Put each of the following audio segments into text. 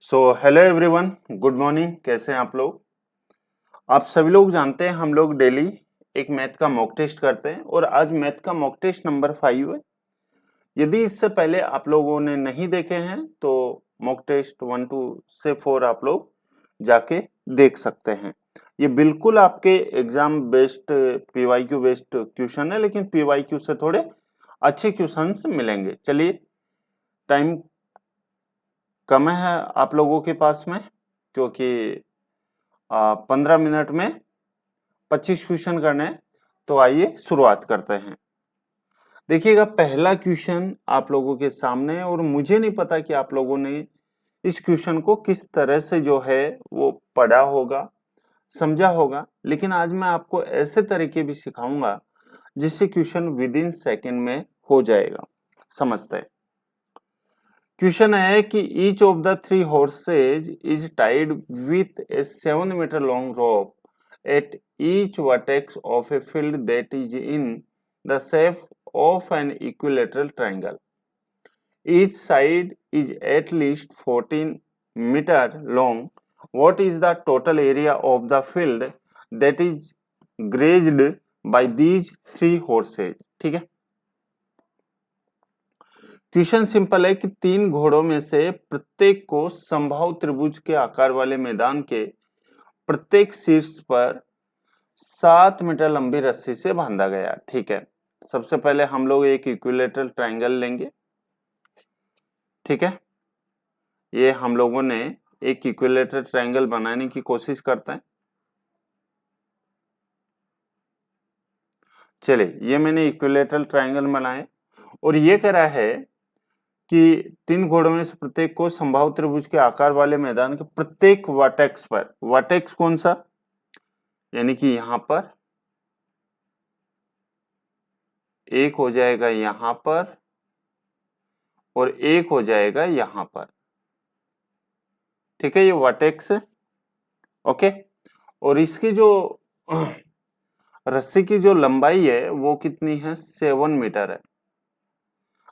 Hello everyone, good morning. कैसे हैं आप लोग? आप सभी लोग जानते हैं हम लोग डेली एक मैथ का मॉक टेस्ट करते हैं और आज मैथ का मॉक टेस्ट नंबर 5 है। यदि इससे पहले आप लोगों ने नहीं देखे हैं तो मॉक टेस्ट 1 2 से 4 आप लोग जाके देख सकते हैं। ये बिल्कुल आपके exam based PYQ based question है, लेकिन पीवाईक्यू से थोड़े अच्छे क्वेश्चंस मिलेंगे। चलिए, टाइम कम है आप लोगों के पास में, क्योंकि 15 मिनट में 25 क्वेश्चन करने हैं। तो आइए शुरुआत करते हैं। देखिएगा, पहला क्वेश्चन आप लोगों के सामने है और मुझे नहीं पता कि आप लोगों ने इस क्वेश्चन को किस तरह से जो है वो पढ़ा होगा, समझा होगा, लेकिन आज मैं आपको ऐसे तरीके भी सिखाऊंगा जिससे क्वेश्चन विद इन सेकेंड में हो जाएगा। समझते हैं। क्वेश्चन है कि each of the 3 horses is tied with a 7 metre long rope at each vertex of a field that is in the shape of an equilateral triangle. Each side is at least 14 meter long. What is the total area of the field that is grazed by these 3 horses? ठीक है। Question simple है कि 3 घोड़ों में से प्रत्येक को समबाहु त्रिभुज के आकार वाले मैदान के प्रत्येक शीर्ष पर 7 मीटर लंबी रस्सी से बांधा गया। ठीक है। सबसे पहले हम लोग एक इक्विलेटरल ट्रायंगल लेंगे। ठीक है, ये हम लोगों ने एक इक्विलेटरल ट्रायंगल बनाने की कोशिश करते हैं। चलिए, ये मैंने इक्विलेटरल ट्रायंगल बनाए और ये कह रहा है कि 3 घोड़ों में से प्रत्येक को समबाहु त्रिभुज के आकार वाले मैदान के प्रत्येक वर्टेक्स पर, वर्टेक्स कौन सा, यानी कि यहां पर एक हो जाएगा, यहां पर, और एक हो जाएगा यहां पर। ठीक है, ये वर्टेक्स है। ओके, और इसकी जो रस्सी की जो लंबाई है वो कितनी है, 7 मीटर है।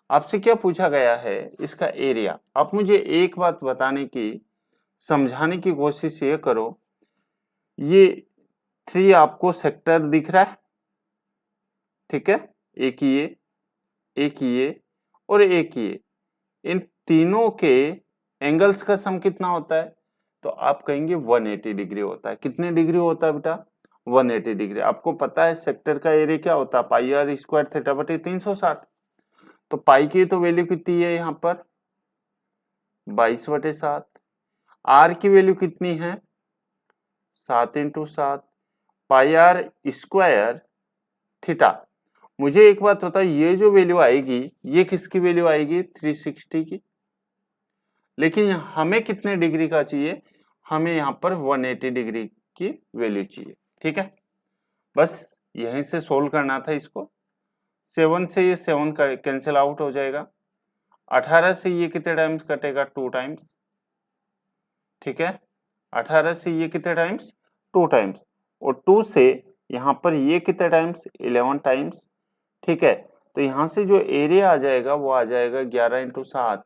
आपसे क्या पूछा गया है, इसका एरिया। आप मुझे एक बात बताने की, समझाने की कोशिश ये करो, ये 3 आपको सेक्टर दिख रहा है। ठीक है, एक ये, एक ये और एक ये। इन तीनों के एंगल्स का सम कितना होता है, तो आप कहेंगे 180 डिग्री होता है। कितने डिग्री होता है बेटा, 180 डिग्री। आपको पता है सेक्टर का एरिया क्या होता है, पाई आर स्क्वायर थीटा बटे 360। तो पाई की तो वैल्यू कितनी है यहाँ पर, 22/7। आर की वैल्यू कितनी है, 7 × 7 पाई आर स्क्वायर थीटा। मुझे एक बात बताओ, ये जो वैल्यू आएगी ये किसकी वैल्यू आएगी, 360 की। लेकिन हमें कितने डिग्री का चाहिए, हमें यहाँ पर 180 डिग्री की वैल्यू चाहिए। ठीक है, बस यहीं से सोल्व करना था इसको। 7 से ये 7 कैंसिल आउट हो जाएगा। 18 से ये कितने टाइम्स कटेगा, 2 टाइम्स। ठीक है, 18 से ये कितने टाइम्स, 2 टाइम्स, और 2 से यहाँ पर ये कितने टाइम्स, 11 टाइम्स। ठीक है, तो यहाँ से जो एरिया आ जाएगा वो आ जाएगा 11 × 7,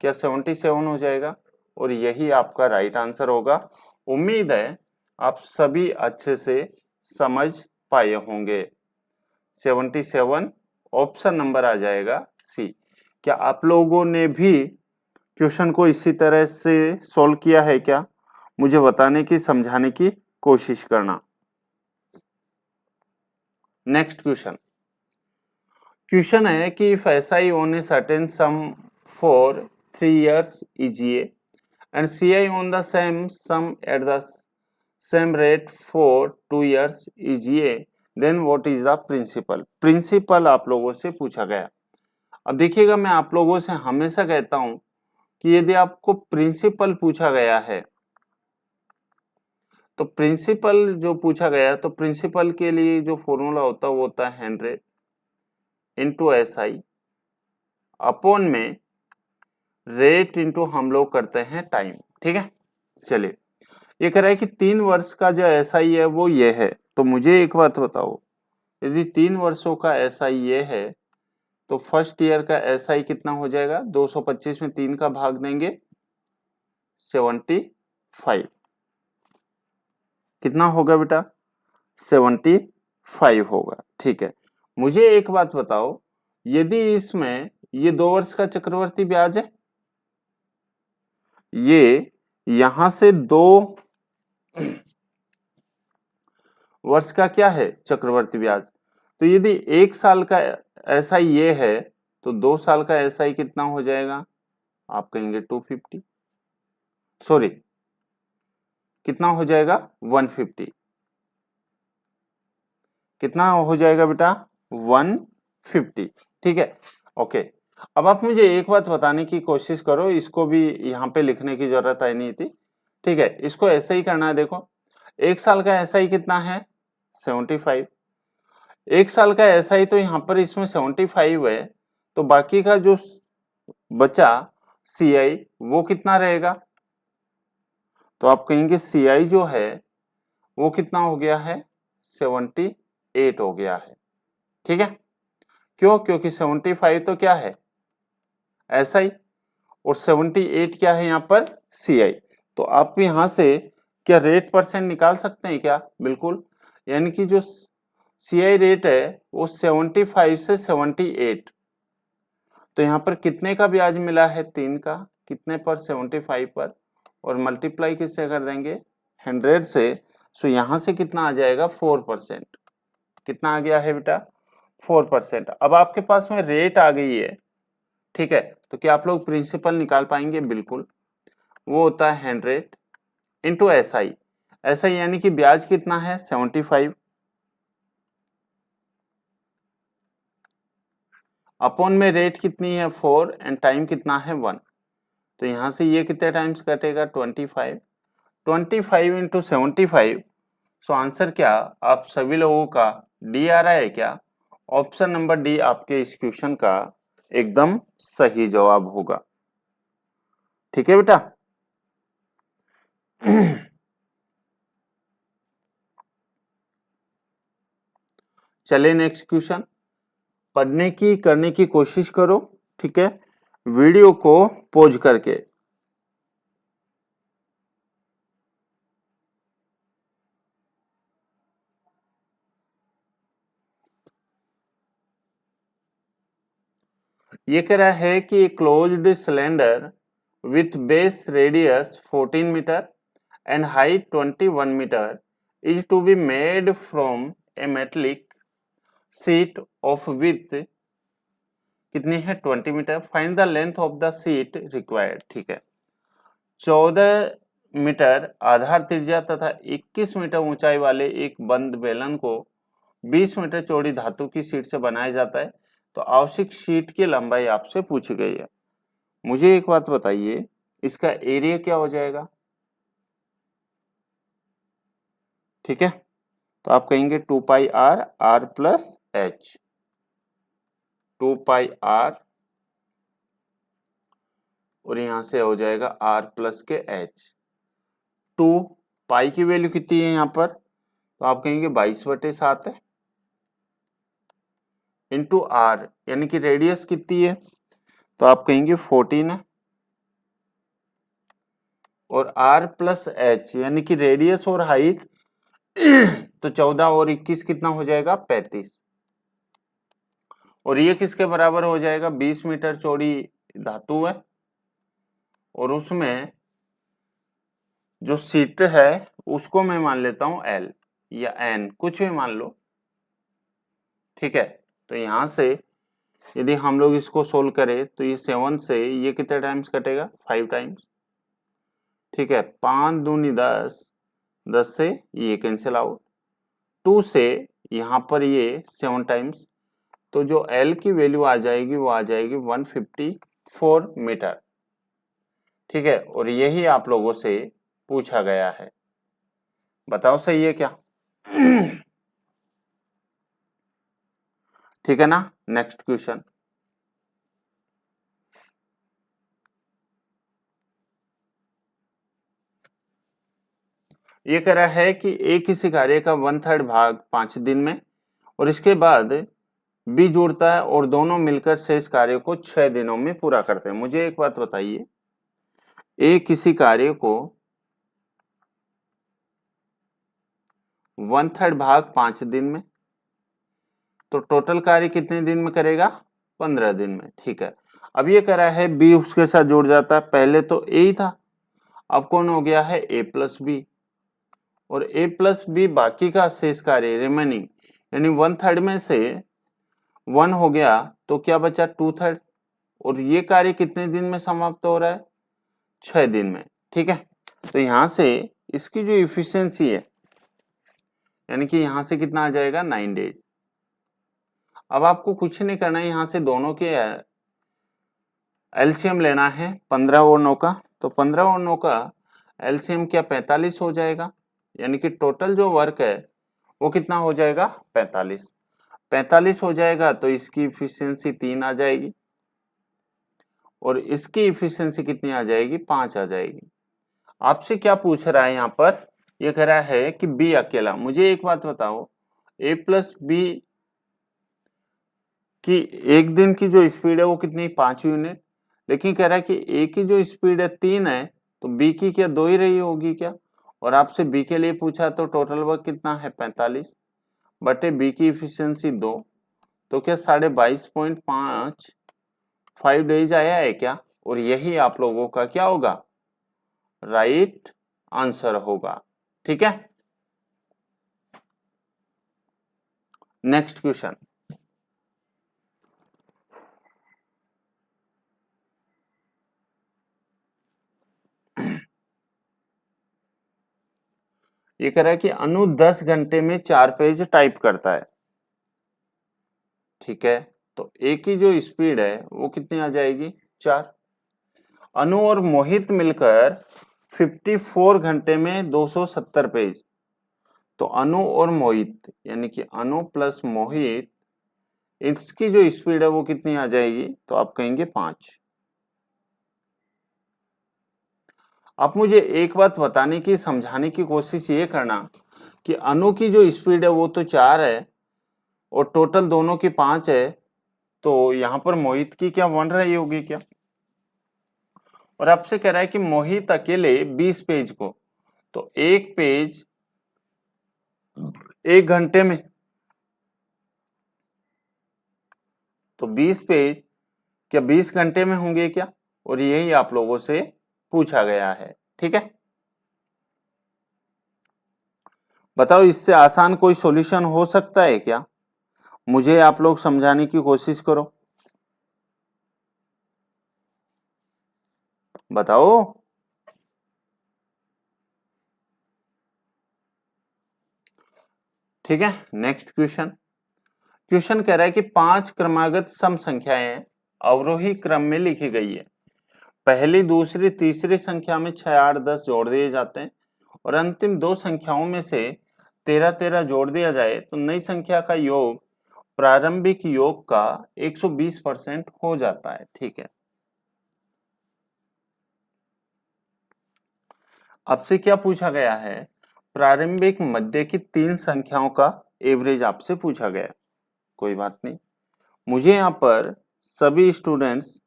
क्या 77 हो जाएगा, और यही आपका राइट आंसर होगा। उम्मीद है आप सभी अच्छे से समझ पाए होंगे। 77 ऑप्शन नंबर आ जाएगा सी। क्या आप लोगों ने भी क्वेश्चन को इसी तरह से सॉल्व किया है क्या, मुझे बताने की, समझाने की कोशिश करना। नेक्स्ट क्वेश्चन है कि if SI on a certain sum for 3 years EGA and CI on the same sum at the same rate for 2 years EGA, then what is the principal? Principal आप लोगों से पूछा गया। अब देखिएगा, मैं आप लोगों से हमेशा कहता हूं कि यदि आपको प्रिंसिपल पूछा गया है तो प्रिंसिपल जो पूछा गया, तो प्रिंसिपल के लिए जो फॉर्मूला होता है वो होता है 100 इंटू SI अपॉन में रेट इंटू हम लोग करते हैं टाइम। ठीक है, चलिए, ये कह रहा है कि 3 वर्ष का जो SI है वो ये है। तो मुझे एक बात बताओ, यदि 3 वर्षों का SI ये है तो फर्स्ट ईयर का SI कितना हो जाएगा, 225 में 3 का भाग देंगे, 75। कितना होगा बेटा? 75 होगा। ठीक है, मुझे एक बात बताओ, यदि इसमें ये 2 वर्ष का चक्रवर्ती ब्याज है, ये यहां से 2 वर्ष का क्या है? चक्रवर्ती ब्याज। तो यदि 1 साल का एसआई ये है, तो 2 साल का एसआई कितना हो जाएगा? आप कहेंगे 250, सॉरी कितना हो जाएगा? 150। कितना हो जाएगा बेटा? 150। ठीक है, ओके। अब आप मुझे एक बात बताने की कोशिश करो, इसको भी यहाँ पे लिखने की जरूरत आई नहीं थी। ठीक है, इसको ऐसे ही करना है। देखो, 1 साल का एसआई कितना है? 75। 1 साल का एसआई तो यहाँ पर इसमें 75 है, तो बाकी का जो बचा सीआई वो कितना रहेगा? तो आप कहेंगे सीआई जो है वो कितना हो गया है? 78 हो गया है। ठीक है, क्यों? क्योंकि 75 तो क्या है? एसआई, और 78 क्या है यहाँ पर? सीआई। तो आप यहां से क्या रेट परसेंट निकाल सकते हैं क्या? बिल्कुल, यानी कि जो सीआई रेट है वो 75 से 78। तो यहाँ पर कितने का ब्याज मिला है? 3 का। कितने पर? 75 पर, और मल्टीप्लाई किससे कर देंगे? 100 से। सो यहाँ से कितना आ जाएगा? 4%। कितना आ गया है बेटा? 4%। अब आपके पास में रेट आ गई है, ठीक है, तो क्या आप लोग प्रिंसिपल निकाल पाएंगे? बिल्कुल, वो होता है 100 इंटू एसआई। एसआई यानी कि ब्याज कितना है? 75 अपॉन में रेट कितनी है? 4 एंड टाइम कितना है? 1। तो यहां से ये कितने टाइम्स कटेगा? 25। 25 इंटू 75। सो आंसर क्या आप सभी लोगों का डी आ रहा है क्या? ऑप्शन नंबर डी आपके इस क्वेश्चन का एकदम सही जवाब होगा। ठीक है बेटा। चलिए नेक्स्ट क्वेश्चन पढ़ने की करने की कोशिश करो। ठीक है, वीडियो को पॉज करके। ये कह रहा है कि closed cylinder with base radius 14 meter and height 21 meter is to be made from a metallic sheet of width कितनी है? 20 मीटर। Find the length of the sheet required. ठीक है, 14 मीटर आधार त्रिज्या तथा 21 मीटर ऊंचाई वाले एक बंद बेलन को 20 मीटर चौड़ी धातु की शीट से बनाया जाता है। तो आवश्यक शीट की लंबाई आपसे पूछी गई है। मुझे एक बात बताइए, इसका एरिया क्या हो जाएगा? ठीक है, तो आप कहेंगे 2 pi R, R plus H. 2 pi R और यहां से हो जाएगा आर प्लस के एच। 2 पाई की वैल्यू कितनी है यहाँ पर? तो आप कहेंगे 22/7 है, इंटू आर यानी कि रेडियस कितनी है? तो आप कहेंगे 14 है, और आर प्लस एच यानी कि रेडियस और हाइट तो 14 और 21 कितना हो जाएगा? 35। और ये किसके बराबर हो जाएगा? 20 मीटर चौड़ी धातु है, और उसमें जो सीट है उसको मैं मान लेता हूं एल या एन, कुछ भी मान लो। ठीक है, तो यहां से यदि हम लोग इसको सोल्व करें तो ये 7 से ये कितने टाइम्स कटेगा? 5 टाइम्स। ठीक है, 5 दूनी 10, 10 से ये कैंसिल आउट, 2 से यहाँ पर ये 7 टाइम्स, तो जो L की वैल्यू आ जाएगी वो आ जाएगी 154 मीटर। ठीक है, और यही आप लोगों से पूछा गया है। बताओ सही है क्या? ठीक है ना। नेक्स्ट क्वेश्चन, ये कह रहा है कि एक किसी कार्य का 1/3 भाग 5 दिन में और इसके बाद बी जोड़ता है और दोनों मिलकर शेष कार्य को 6 दिनों में पूरा करते हैं। मुझे एक बात बताइए, ए किसी कार्य को 1/3 भाग 5 दिन में, तो टोटल कार्य कितने दिन में करेगा? 15 दिन में। ठीक है, अब ये करा है बी उसके साथ जुड़ जाता है, पहले तो ए ही था, अब कौन हो गया है? ए प्लस बी, और ए प्लस बी बाकी का शेष कार्य रिमेनिंग, यानी 1/3 में से 1 हो गया तो क्या बचा? 2/3, और ये कार्य कितने दिन में समाप्त हो रहा है? 6 दिन में। ठीक है, तो यहां से इसकी जो इफिशियंसी है, यानी कि यहां से कितना आ जाएगा? 9 डेज। अब आपको कुछ नहीं करना है, यहां से दोनों के एलसीएम लेना है 15 और 9 का, तो 15 और 9 का एलसीएम क्या 45 हो जाएगा, यानी कि टोटल जो वर्क है वो कितना हो जाएगा? 45 हो जाएगा, तो इसकी इफिशियंसी 3 आ जाएगी, और इसकी इफिशियंसी कितनी आ जाएगी? 5 आ जाएगी। आपसे क्या पूछ रहा है यहाँ पर? ये कह रहा है कि बी अकेला। मुझे एक बात बताओ, ए प्लस बी की एक दिन की जो स्पीड है वो कितनी? 5 यूनिट, लेकिन कह रहा है कि ए की जो स्पीड है 3 है, तो बी की क्या 2 ही रही होगी क्या? और आपसे बी के लिए पूछा तो टोटल वर्क कितना है? 45 बटे बी की इफिशियंसी 2, तो क्या 22.5 5 डेज आया है क्या? और यही आप लोगों का क्या होगा? राइट आंसर होगा। ठीक है, नेक्स्ट क्वेश्चन। ये कह रहा है कि अनु 10 घंटे में 4 पेज टाइप करता है। ठीक है, तो ए की जो स्पीड है वो कितनी आ जाएगी? 4। अनु और मोहित मिलकर 54 घंटे में 270 पेज, तो अनु और मोहित यानी कि अनु प्लस मोहित, इसकी जो स्पीड है वो कितनी आ जाएगी? तो आप कहेंगे 5। आप मुझे एक बात बताने की, समझाने की कोशिश ये करना कि अनु की जो स्पीड है वो तो 4 है और टोटल दोनों की 5 है, तो यहां पर मोहित की क्या 1 रही होगी क्या? और आपसे कह रहा है कि मोहित अकेले 20 पेज को, तो एक पेज 1 घंटे में, तो 20 पेज क्या 20 घंटे में होंगे क्या? और यही आप लोगों से पूछा गया है। ठीक है, बताओ इससे आसान कोई सॉल्यूशन हो सकता है क्या? मुझे आप लोग समझाने की कोशिश करो, बताओ। ठीक है, नेक्स्ट क्वेश्चन। क्वेश्चन कह रहा है कि 5 क्रमागत सम संख्याएं अवरोही क्रम में लिखी गई है। पहली, दूसरी, तीसरी संख्या में 6, 8, 10 जोड़ दिए जाते हैं, और अंतिम 2 संख्याओं में से 13, 13 जोड़ दिया जाए तो नई संख्या का योग प्रारंभिक योग का 120% हो जाता है। ठीक है, आपसे क्या पूछा गया है? प्रारंभिक मध्य की 3 संख्याओं का एवरेज आपसे पूछा गया। कोई बात नहीं, मुझे यहाँ पर सभी स्टूडेंट्स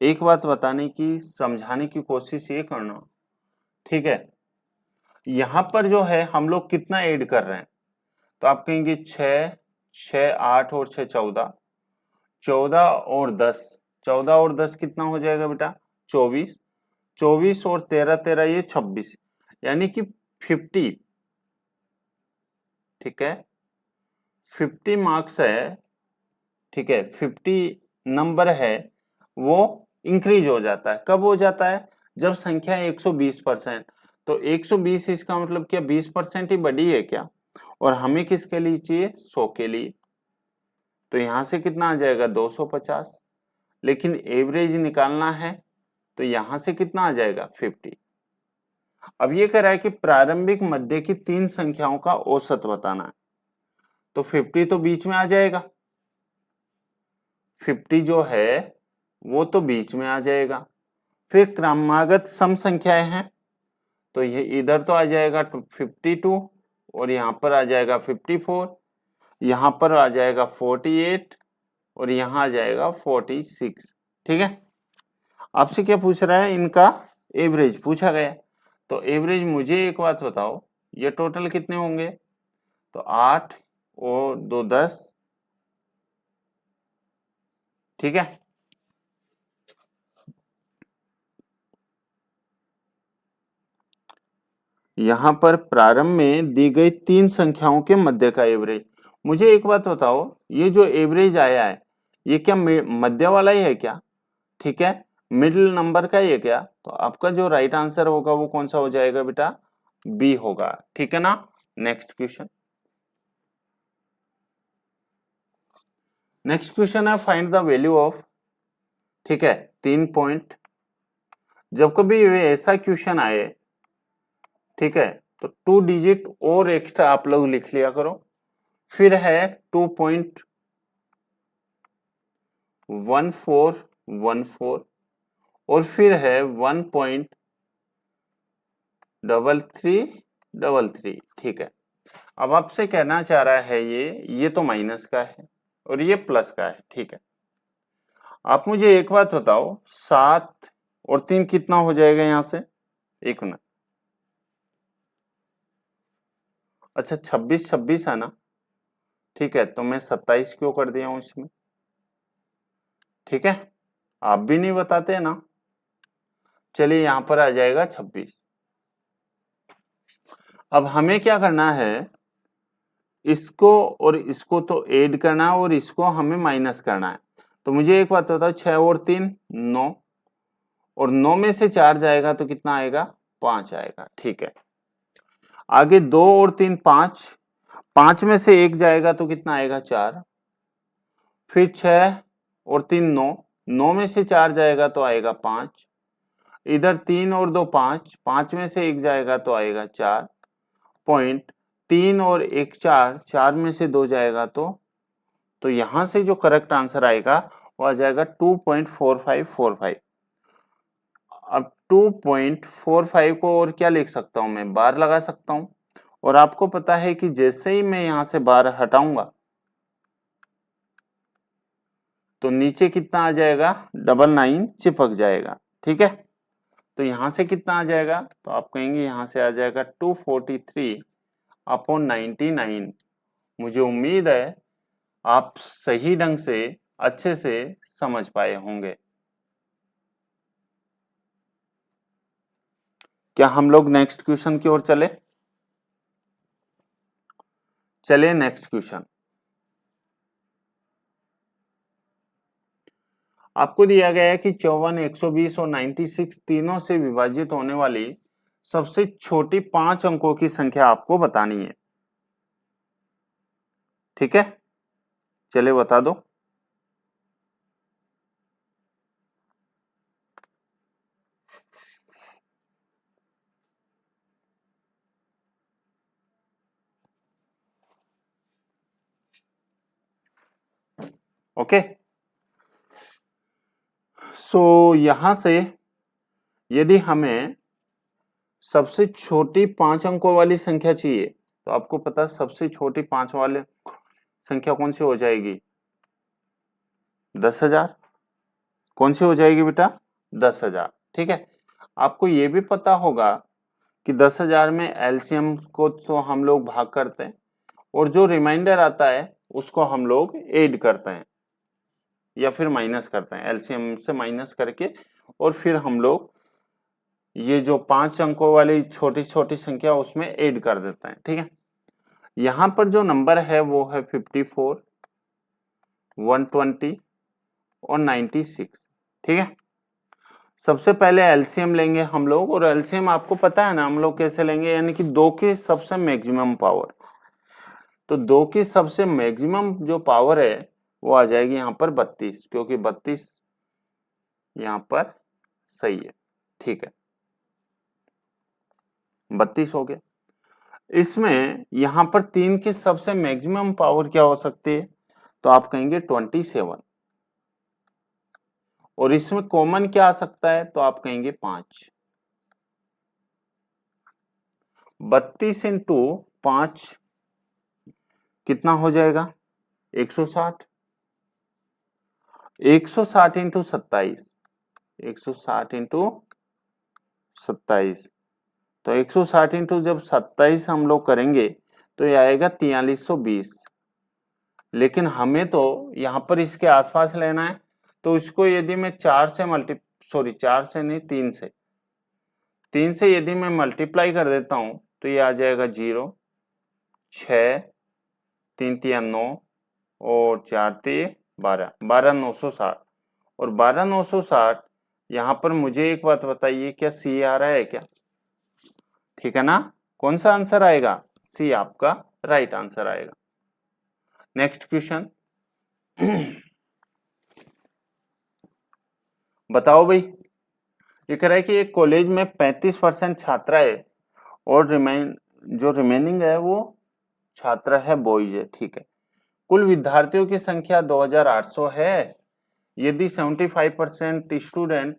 एक बात बताने की, समझाने की कोशिश ये करना। ठीक है, यहां पर जो है हम लोग कितना ऐड कर रहे हैं? तो आप कहेंगे 6, 6, 8 और 6 14, 14 और 10, 14 और 10 कितना हो जाएगा बेटा? 24, 24 और 13, 13 ये 26, यानी कि 50। ठीक है, 50 मार्क्स है। ठीक है, 50 नंबर है वो इंक्रीज हो जाता है। कब हो जाता है? जब संख्या 120%, तो 120 इसका मतलब क्या 20% ही बढ़ी है क्या? और हमें किसके लिए चाहिए? 100 के लिए, तो यहां से कितना आ जाएगा? 250। लेकिन एवरेज निकालना है तो यहां से कितना आ जाएगा? 50। अब ये कह रहा है कि प्रारंभिक मध्य की 3 संख्याओं का औसत बताना है, तो 50 तो बीच में आ जाएगा, 50 जो है वो तो बीच में आ जाएगा। फिर क्रमागत सम संख्याएं हैं, तो ये इधर तो आ जाएगा 52, और यहाँ पर आ जाएगा 54, यहाँ पर आ जाएगा 48, और यहाँ आ जाएगा 46। ठीक है, आपसे क्या पूछ रहा है? इनका एवरेज पूछा गया। तो एवरेज मुझे एक बात बताओ, ये टोटल कितने होंगे? तो 8 और 2 10, ठीक है। यहां पर प्रारंभ में दी गई 3 संख्याओं के मध्य का एवरेज। मुझे एक बात बताओ, ये जो एवरेज आया है ये क्या मध्य वाला ही है क्या? ठीक है, मिडिल नंबर का ही है क्या? तो आपका जो राइट आंसर होगा वो कौन सा हो जाएगा बेटा? बी होगा, ठीक है ना। Next question. नेक्स्ट क्वेश्चन है फाइंड द वैल्यू ऑफ, ठीक है, 3 पॉइंट। जब कभी ऐसा क्वेश्चन आए, ठीक है, तो 2 डिजिट और एक्स्ट्रा आप लोग लिख लिया करो। फिर है 2.1414 और फिर है 1.3333, ठीक है। अब आपसे कहना चाह रहा है ये तो माइनस का है और ये प्लस का है, ठीक है। आप मुझे एक बात बताओ, 7 और 3 कितना हो जाएगा यहां से? एक मिनट, अच्छा 26 26 है ना, ठीक है, तो मैं 27 क्यों कर दिया हूं इसमें? ठीक है, आप भी नहीं बताते ना। चलिए यहां पर आ जाएगा 26। अब हमें क्या करना है, इसको और इसको तो ऐड करना है और इसको हमें माइनस करना है। तो मुझे एक बात बताओ, 6 और 3 9, और 9 में से 4 जाएगा तो कितना आएगा? 5 आएगा, ठीक है। आगे 2 और 3 5, 5 में से 1 जाएगा तो कितना आएगा? 4। फिर 6 और 3 9, 9 में से 4 जाएगा तो आएगा 5। इधर 3 और 2 5, 5 में से 1 जाएगा तो आएगा 4 पॉइंट। 3 और 1 4, 4 में से 2 जाएगा तो यहां से जो करेक्ट आंसर आएगा वो आ जाएगा 2.4545। अब 2.45 को और क्या लिख सकता हूं मैं? बार लगा सकता हूं। और आपको पता है कि जैसे ही मैं यहां से बार हटाऊंगा तो नीचे कितना आ जाएगा? 99 चिपक जाएगा, ठीक है। तो यहां से कितना आ जाएगा? तो आप कहेंगे यहां से आ जाएगा 243/99। मुझे उम्मीद है आप सही ढंग से अच्छे से समझ पाए होंगे। क्या हम लोग नेक्स्ट क्वेश्चन की ओर चले? चलिए नेक्स्ट क्वेश्चन। आपको दिया गया है कि 54, 120 और 96 तीनों से विभाजित होने वाली सबसे छोटी 5 अंकों की संख्या आपको बतानी है, ठीक है। चलिए बता दो। ओके, सो यहां से यदि हमें सबसे छोटी 5 अंकों वाली संख्या चाहिए तो आपको पता है सबसे छोटी 5 वाले संख्या कौन सी हो जाएगी? 10,000। कौन सी हो जाएगी बेटा? 10,000, ठीक है। आपको ये भी पता होगा कि 10,000 में एलसीएम को तो हम लोग भाग करते हैं और जो रिमाइंडर आता है उसको हम लोग ऐड करते हैं या फिर माइनस करते हैं, एलसीएम से माइनस करके, और फिर हम लोग ये जो 5 अंकों वाली छोटी छोटी संख्या उसमें ऐड कर देते हैं, ठीक है। यहां पर जो नंबर है वो है 54, 120 और 96, ठीक है। सबसे पहले एलसीएम लेंगे हम लोग, और एलसीएम आपको पता है ना हम लोग कैसे लेंगे, यानी कि 2 की सबसे मैक्सिमम पावर। तो 2 की सबसे मैक्सिमम जो पावर है वो आ जाएगी यहाँ पर 32, क्योंकि 32 यहाँ पर सही है, ठीक है। 32 हो गया। इसमें यहाँ पर 3 की सबसे मैक्सिमम पावर क्या हो सकती है? तो आप कहेंगे 27। और इसमें कॉमन क्या आ सकता है? तो आप कहेंगे 5। 32 इंटू 5 कितना हो जाएगा? 160। 160 इंटू 27, 160 इंटू 27, तो 160 इंटू जब 27 हम लोग करेंगे तो ये आएगा 4320। लेकिन हमें तो यहाँ पर इसके आसपास लेना है, तो इसको यदि मैं 4 से 4 से नहीं 3 से यदि मैं मल्टीप्लाई कर देता हूं तो ये आ जाएगा 0, 6, 3 तिया 9 और 4 तिये 12, 12960। और 12960 यहाँ पर मुझे एक बात बताइए, क्या सी आ रहा है क्या? ठीक है ना? कौन सा आंसर आएगा? सी आपका राइट आंसर आएगा। नेक्स्ट क्वेश्चन बताओ भाई। ये कह रहा है कि एक कॉलेज में 35% छात्रा है और रिमेनिंग है वो छात्र है बॉयज है। ठीक है, कुल विद्यार्थियों की संख्या 2800 है। यदि 75% स्टूडेंट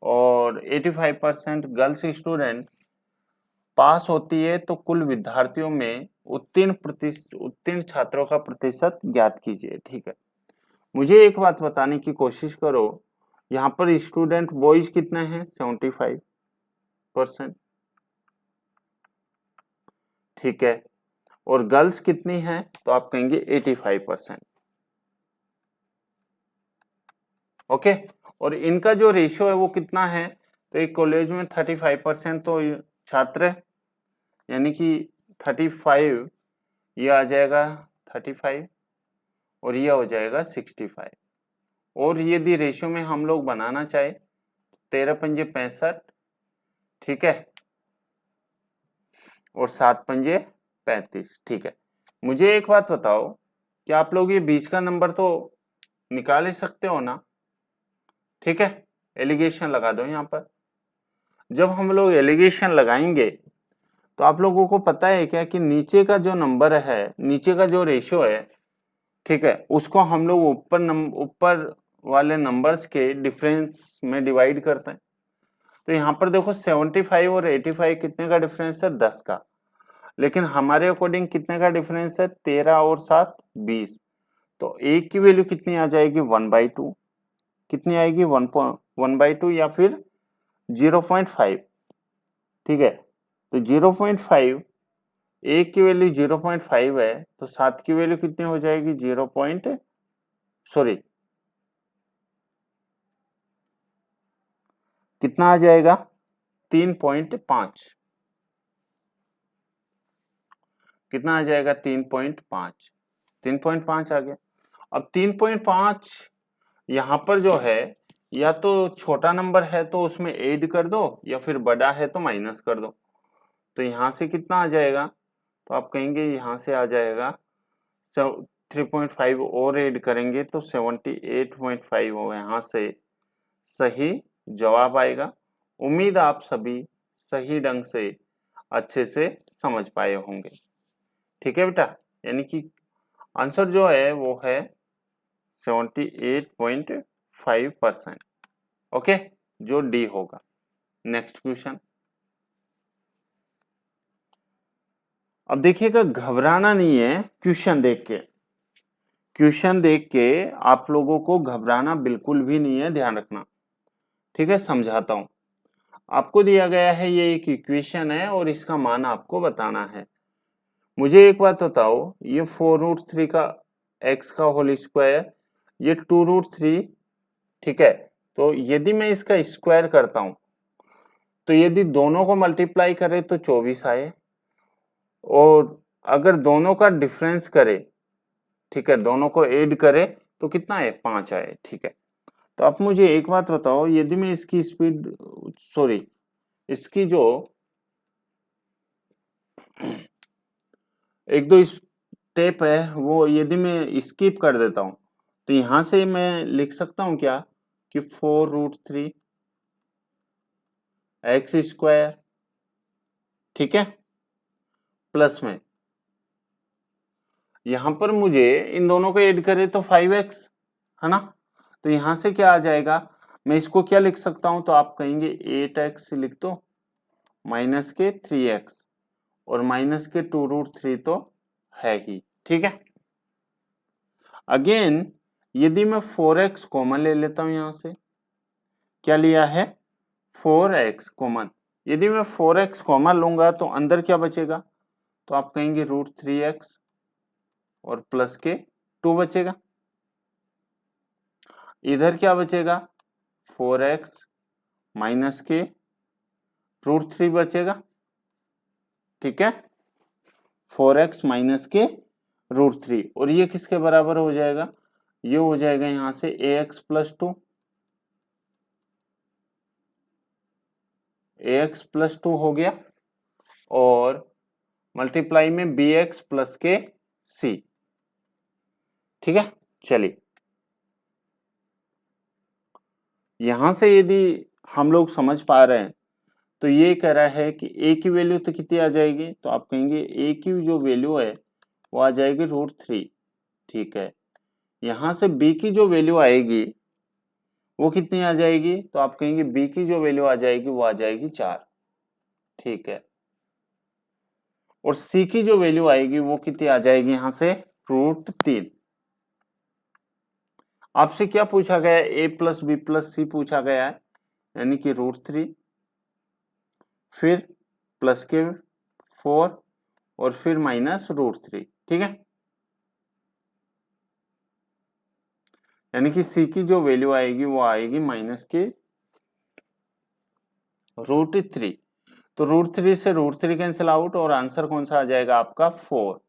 और 85% गर्ल्स स्टूडेंट पास होती है तो कुल विद्यार्थियों में उत्तीर्ण छात्रों का प्रतिशत ज्ञात कीजिए। ठीक है, मुझे एक बात बताने की कोशिश करो, यहाँ पर स्टूडेंट बॉयज कितने हैं? 75%। ठीक है, और गर्ल्स कितनी हैं? तो आप कहेंगे 85%। ओके, और इनका जो रेशियो है वो कितना है? तो एक कॉलेज में 35% तो छात्र है, यानी कि 35, ये आ जाएगा 35 और ये हो जाएगा 65। और यदि रेशियो में हम लोग बनाना चाहे 13 पंजे 65, ठीक है, और 7 पंजे 35। ठीक है, मुझे एक बात बताओ कि आप लोग ये बीच का नंबर तो निकाल ही सकते हो ना? ठीक है, एलिगेशन लगा दो यहाँ पर। जब हम लोग एलिगेशन लगाएंगे तो आप लोगों को पता है क्या कि नीचे का जो नंबर है, नीचे का जो रेशियो है, ठीक है, उसको हम लोग ऊपर वाले नंबर्स के डिफरेंस में डिवाइड करते हैं। तो यहाँ पर देखो 75 और 85 कितने का डिफरेंस है? 10 का। लेकिन हमारे अकॉर्डिंग कितने का डिफरेंस है? 13 और 7 20। तो एक की वैल्यू कितनी आ जाएगी? 1/2। कितनी आएगी? 1/2 या फिर 0.5। ठीक है, तो 0.5, एक की वैल्यू 0.5 है तो 7 की वैल्यू कितनी हो जाएगी? कितना आ जाएगा? 3.5। कितना आ जाएगा? 3.5। 3.5 आ गया। अब 3.5 यहाँ पर जो है, या तो छोटा नंबर है तो उसमें ऐड कर दो, या फिर बड़ा है तो माइनस कर दो। तो यहाँ से कितना आ जाएगा? तो आप कहेंगे यहाँ से आ जाएगा 3.5 और ऐड करेंगे तो 78.5 हो, यहाँ से सही जवाब आएगा। उम्मीद आप सभी सही ढंग से अच्छे से समझ पाए होंगे। ठीक है बेटा, यानी कि आंसर जो है वो है 78.5%। ओके, जो डी होगा। Next question. अब देखिएगा, घबराना नहीं है क्वेश्चन देख के। क्वेश्चन देख के आप लोगों को घबराना बिल्कुल भी नहीं है, ध्यान रखना। ठीक है, समझाता हूं। आपको दिया गया है ये एक इक्वेशन है और इसका मान आपको बताना है। मुझे एक बात बताओ, ये 4√3 का x का होल स्क्वायर, ये 2√3, ठीक है, तो यदि मैं इसका स्क्वायर करता हूं तो यदि दोनों को मल्टीप्लाई करें तो 24 आए, और अगर दोनों का डिफरेंस करे, ठीक है, दोनों को ऐड करे तो कितना है? 5 आए। ठीक है, तो आप मुझे एक बात बताओ, यदि मैं इसकी स्पीड इसकी जो एक दो स्टेप है वो यदि मैं स्किप कर देता हूं तो यहां से मैं लिख सकता हूं क्या कि 4√3 एक्स स्क्वायर, ठीक है, प्लस में यहां पर मुझे इन दोनों को ऐड करे तो 5x, है ना? तो यहां से क्या आ जाएगा? मैं इसको क्या लिख सकता हूं? तो आप कहेंगे 8x लिख दो, माइनस के 3x, और माइनस के 2√3 तो है ही। ठीक है, अगेन यदि मैं 4x कॉमन ले लेता हूं, यहां से क्या लिया है? 4x कॉमन, यदि मैं 4x कॉमन लूंगा तो अंदर क्या बचेगा, तो आप कहेंगे √3x और प्लस के 2 बचेगा। इधर क्या बचेगा, 4x माइनस के √3 बचेगा। ठीक है, 4x माइनस के √3, और ये किसके बराबर हो जाएगा, ये हो जाएगा यहां से ax प्लस 2, ax प्लस 2 हो गया, और मल्टीप्लाई में bx प्लस के c। ठीक है, चलिए यहां से यदि हम लोग समझ पा रहे हैं तो ये कह रहा है कि a की वैल्यू तो कितनी आ जाएगी, तो आप कहेंगे a की जो वैल्यू है वो आ जाएगी √3। ठीक है, यहां से b की जो वैल्यू आएगी वो कितनी आ जाएगी, तो आप कहेंगे b की जो वैल्यू आ जाएगी वो आ जाएगी 4। ठीक है, और c की जो वैल्यू आएगी वो कितनी आ जाएगी, यहां से √3। आपसे क्या पूछा गया है, a प्लस बी प्लस सी पूछा गया है, यानी कि √3, फिर प्लस के 4 और फिर माइनस √3। ठीक है, यानी कि c की जो वैल्यू आएगी वो आएगी माइनस के √3। तो √3 से √3 कैंसिल आउट, और आंसर कौन सा आ जाएगा आपका 4,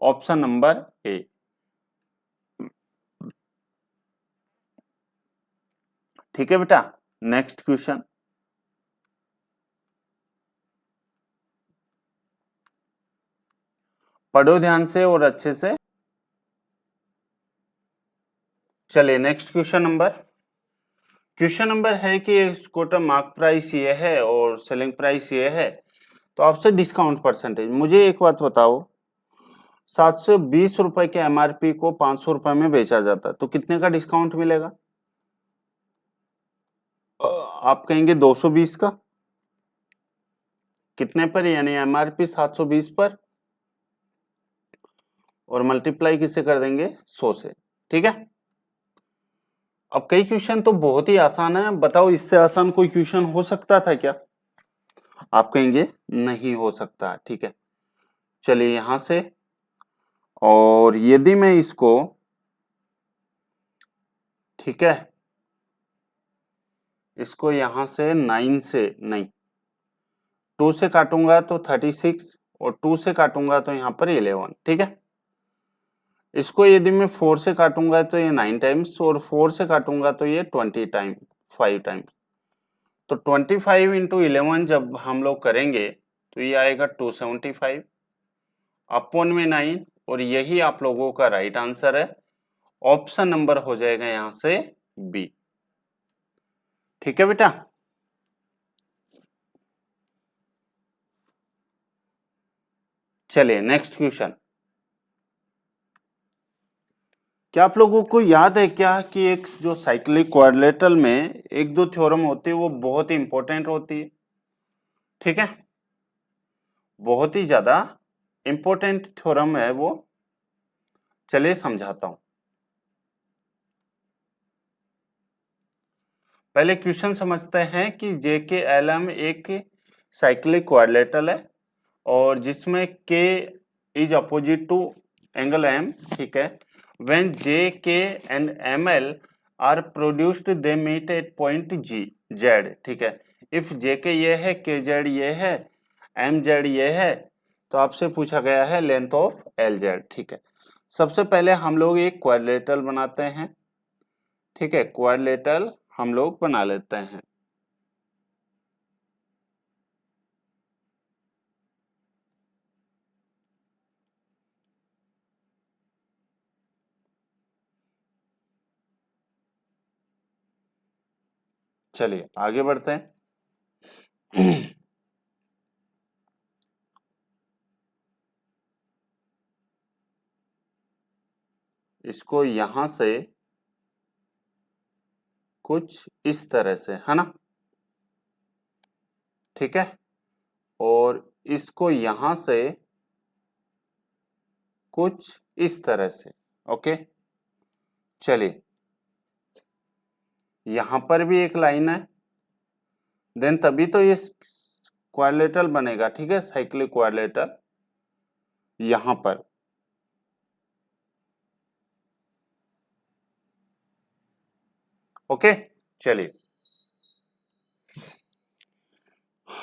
ऑप्शन नंबर ए। ठीक है बेटा, नेक्स्ट क्वेश्चन। पढ़ो ध्यान से और अच्छे से। चलिए नेक्स्ट क्वेश्चन नंबर है कि स्कूटर मार्क प्राइस ये है और सेलिंग प्राइस ये है, तो आपसे डिस्काउंट परसेंटेज। मुझे एक बात बताओ, 720 रुपए के एमआरपी को 500 रुपए में बेचा जाता है, तो कितने का डिस्काउंट मिलेगा, आप कहेंगे 220 का। कितने पर, यानी एमआरपी 720 पर, और मल्टीप्लाई किससे कर देंगे, 100 से। ठीक है, अब कई क्वेश्चन तो बहुत ही आसान है, बताओ इससे आसान कोई क्वेश्चन हो सकता था क्या, आप कहेंगे नहीं हो सकता। ठीक है, चलिए यहां से, और यदि मैं इसको, ठीक है, इसको यहां से 9 से नहीं 2 से काटूंगा तो 36, और 2 से काटूंगा तो यहाँ पर 11। ठीक है, इसको यदि मैं 4 से काटूंगा तो ये 9 टाइम्स, और 4 से काटूंगा तो ये 20 टाइम 5 टाइम्स। तो 25 इंटू 11 जब हम लोग करेंगे तो ये आएगा 275 अपॉन में 9, और यही आप लोगों का राइट आंसर है, ऑप्शन नंबर हो जाएगा यहां से बी। ठीक है बेटा, चलिए नेक्स्ट क्वेश्चन। क्या आप लोगों को याद है क्या कि एक जो साइक्लिक क्वाड्रिलेटरल में एक दो थ्योरम होती है वो बहुत ही इंपॉर्टेंट होती है। ठीक है, बहुत ही ज्यादा इंपॉर्टेंट थ्योरम है वो, चलिए समझाता हूं। पहले क्वेश्चन समझते हैं कि JKLM एक साइक्लिक क्वाड्रिलेटरल है, और जिसमें K is opposite to angle M। ठीक है, when JK and ML are produced they meet at point Z। ठीक है, if JK ये है, KZ ये है, MZ ये है, तो आपसे पूछा गया है लेंथ ऑफ LZ। ठीक है, सबसे पहले हम लोग एक क्वाड्रिलेटरल बनाते हैं। ठीक है, क्वाड्रिलेटरल हम लोग बना लेते हैं। चलिए आगे बढ़ते हैं। इसको यहां से कुछ इस तरह से, है ना। ठीक है, और इसको यहां से कुछ इस तरह से। ओके, चलिए यहां पर भी एक लाइन है, देन तभी तो ये क्वाड्रिलेटरल बनेगा, ठीक है, साइक्लिक क्वाड्रिलेटरल यहां पर। ओके, चलिए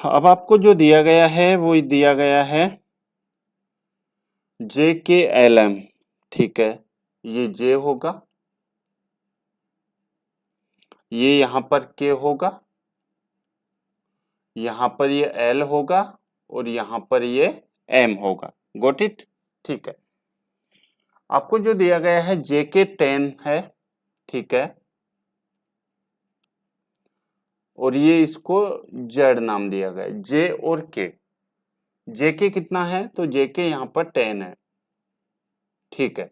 अब आपको जो दिया गया है वो दिया गया है JKLM, ठीक है, ये J होगा, ये यहां पर K होगा, यहां पर ये L होगा और यहां पर ये M होगा। गॉट इट, ठीक है। आपको जो दिया गया है JK10 है, ठीक है, और ये इसको Z नाम दिया गया है, J और K। JK कितना है, तो JK यहां पर 10 है, ठीक है।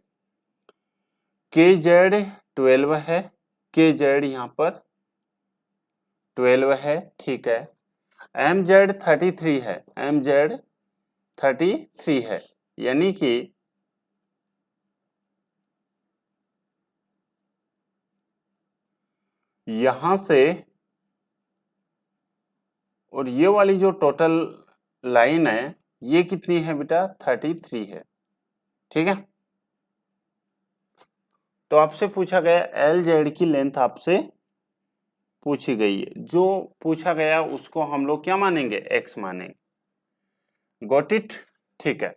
KZ 12 है, KZ यहां पर 12 है, ठीक है। MZ 33 है, MZ 33 है, यानी कि यहां से और ये वाली जो टोटल लाइन है ये कितनी है बेटा, 33 है, ठीक है। तो आपसे पूछा गया LZ की लेंथ आपसे पूछी गई है, जो पूछा गया उसको हम लोग क्या मानेंगे, X मानेंगे। गॉट इट, ठीक है।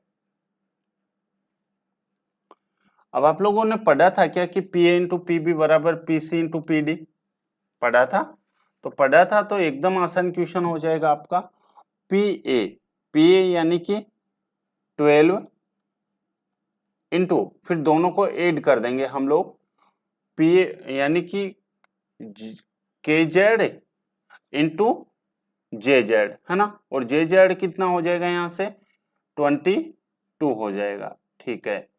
अब आप लोगों ने पढ़ा था क्या कि PA इंटू PB बराबर PC इंटू PD, पढ़ा था? तो पढ़ा था तो एकदम आसान क्वेश्चन हो जाएगा आपका। PA यानी कि 12 इंटू, फिर दोनों को ऐड कर देंगे हम लोग, PA यानी कि KZ इंटू JZ, है ना, और JZ कितना हो जाएगा, यहाँ से 22 हो जाएगा, ठीक है।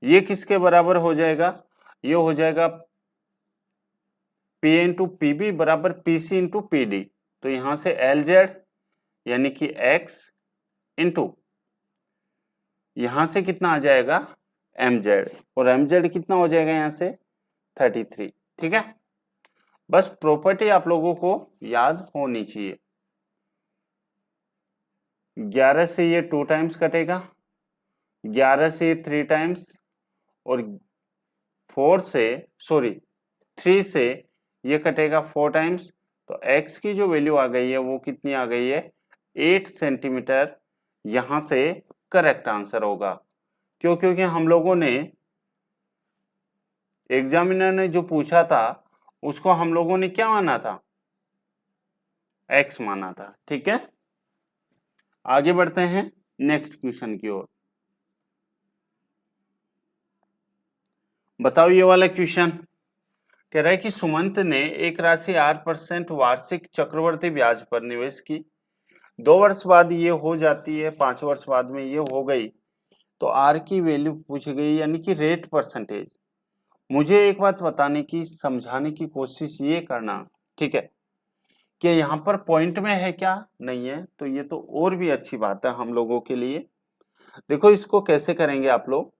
ये किसके बराबर हो जाएगा, ये हो जाएगा PA इंटू PB बराबर PC इंटू PD। तो यहां से LZ यानी कि X इंटू यहां से कितना आ जाएगा MZ, और MZ कितना हो जाएगा यहाँ से 33, ठीक है। बस प्रॉपर्टी आप लोगों को याद होनी चाहिए। 11 से ये 2 टाइम्स कटेगा, 11 से ये 3 टाइम्स, और 3 से ये कटेगा 4 टाइम्स। तो x की जो वैल्यू आ गई है वो कितनी आ गई है, 8 सेंटीमीटर। यहां से करेक्ट आंसर होगा। क्यों, क्योंकि हम लोगों ने एग्जामिनर ने जो पूछा था उसको हम लोगों ने क्या माना था, x माना था, ठीक है। आगे बढ़ते हैं नेक्स्ट क्वेश्चन की ओर। बताओ ये वाला क्वेश्चन कह रहा है कि सुमंत ने एक राशि 8% वार्षिक चक्रवर्ती ब्याज पर निवेश की, 2 वर्ष बाद ये हो जाती है, 5 वर्ष बाद में ये हो गई, तो आर की वैल्यू पूछी गई, यानी कि रेट परसेंटेज। मुझे एक बात बताने की, समझाने की कोशिश ये करना, ठीक है, कि यहाँ पर पॉइंट में है क्या, नहीं है, तो ये तो और भी अच्छी बात है हम लोगों के लिए। देखो इसको कैसे करेंगे आप लोग,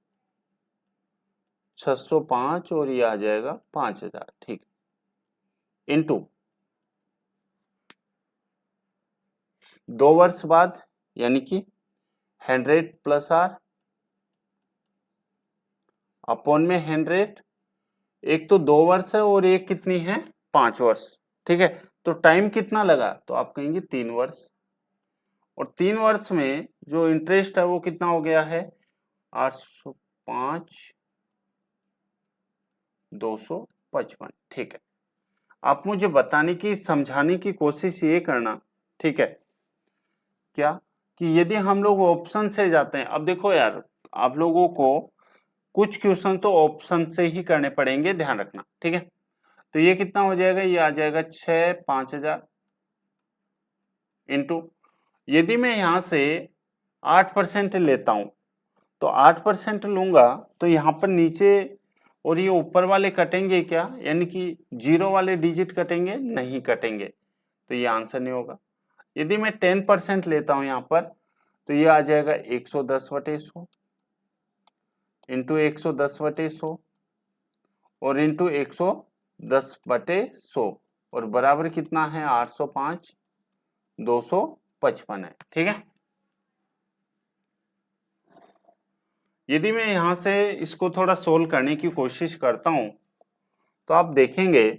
605 और ये आ जाएगा 5000, ठीक, इनटू 2 वर्ष बाद यानी कि 100 प्लस आर अपॉन में 100। एक तो 2 वर्ष है और एक कितनी है, 5 वर्ष, ठीक है। तो टाइम कितना लगा, तो आप कहेंगे 3 वर्ष, और 3 वर्ष में जो इंटरेस्ट है वो कितना हो गया है, 805 255, ठीक है। आप मुझे बताने की, समझाने की कोशिश ये करना, ठीक है, क्या कि यदि हम लोग ऑप्शन से जाते हैं, अब देखो यार आप लोगों को कुछ क्वेश्चन तो ऑप्शन से ही करने पड़ेंगे, ध्यान रखना, ठीक है। तो ये कितना हो जाएगा, ये आ जाएगा 5000 इंटू, यदि मैं यहां से 8% लेता हूं, तो 8% लूंगा तो यहाँ पर नीचे और ये ऊपर वाले कटेंगे क्या, यानी कि 0 वाले डिजिट कटेंगे, नहीं कटेंगे, तो ये आंसर नहीं होगा। यदि मैं 10% लेता हूं यहाँ पर, तो ये आ जाएगा 110/100 इंटू 110/100 और इंटू 110/100, और बराबर कितना है 805 255, 55 है। ठीक है, यदि मैं यहां से इसको थोड़ा सोल्व करने की कोशिश करता हूं तो आप देखेंगे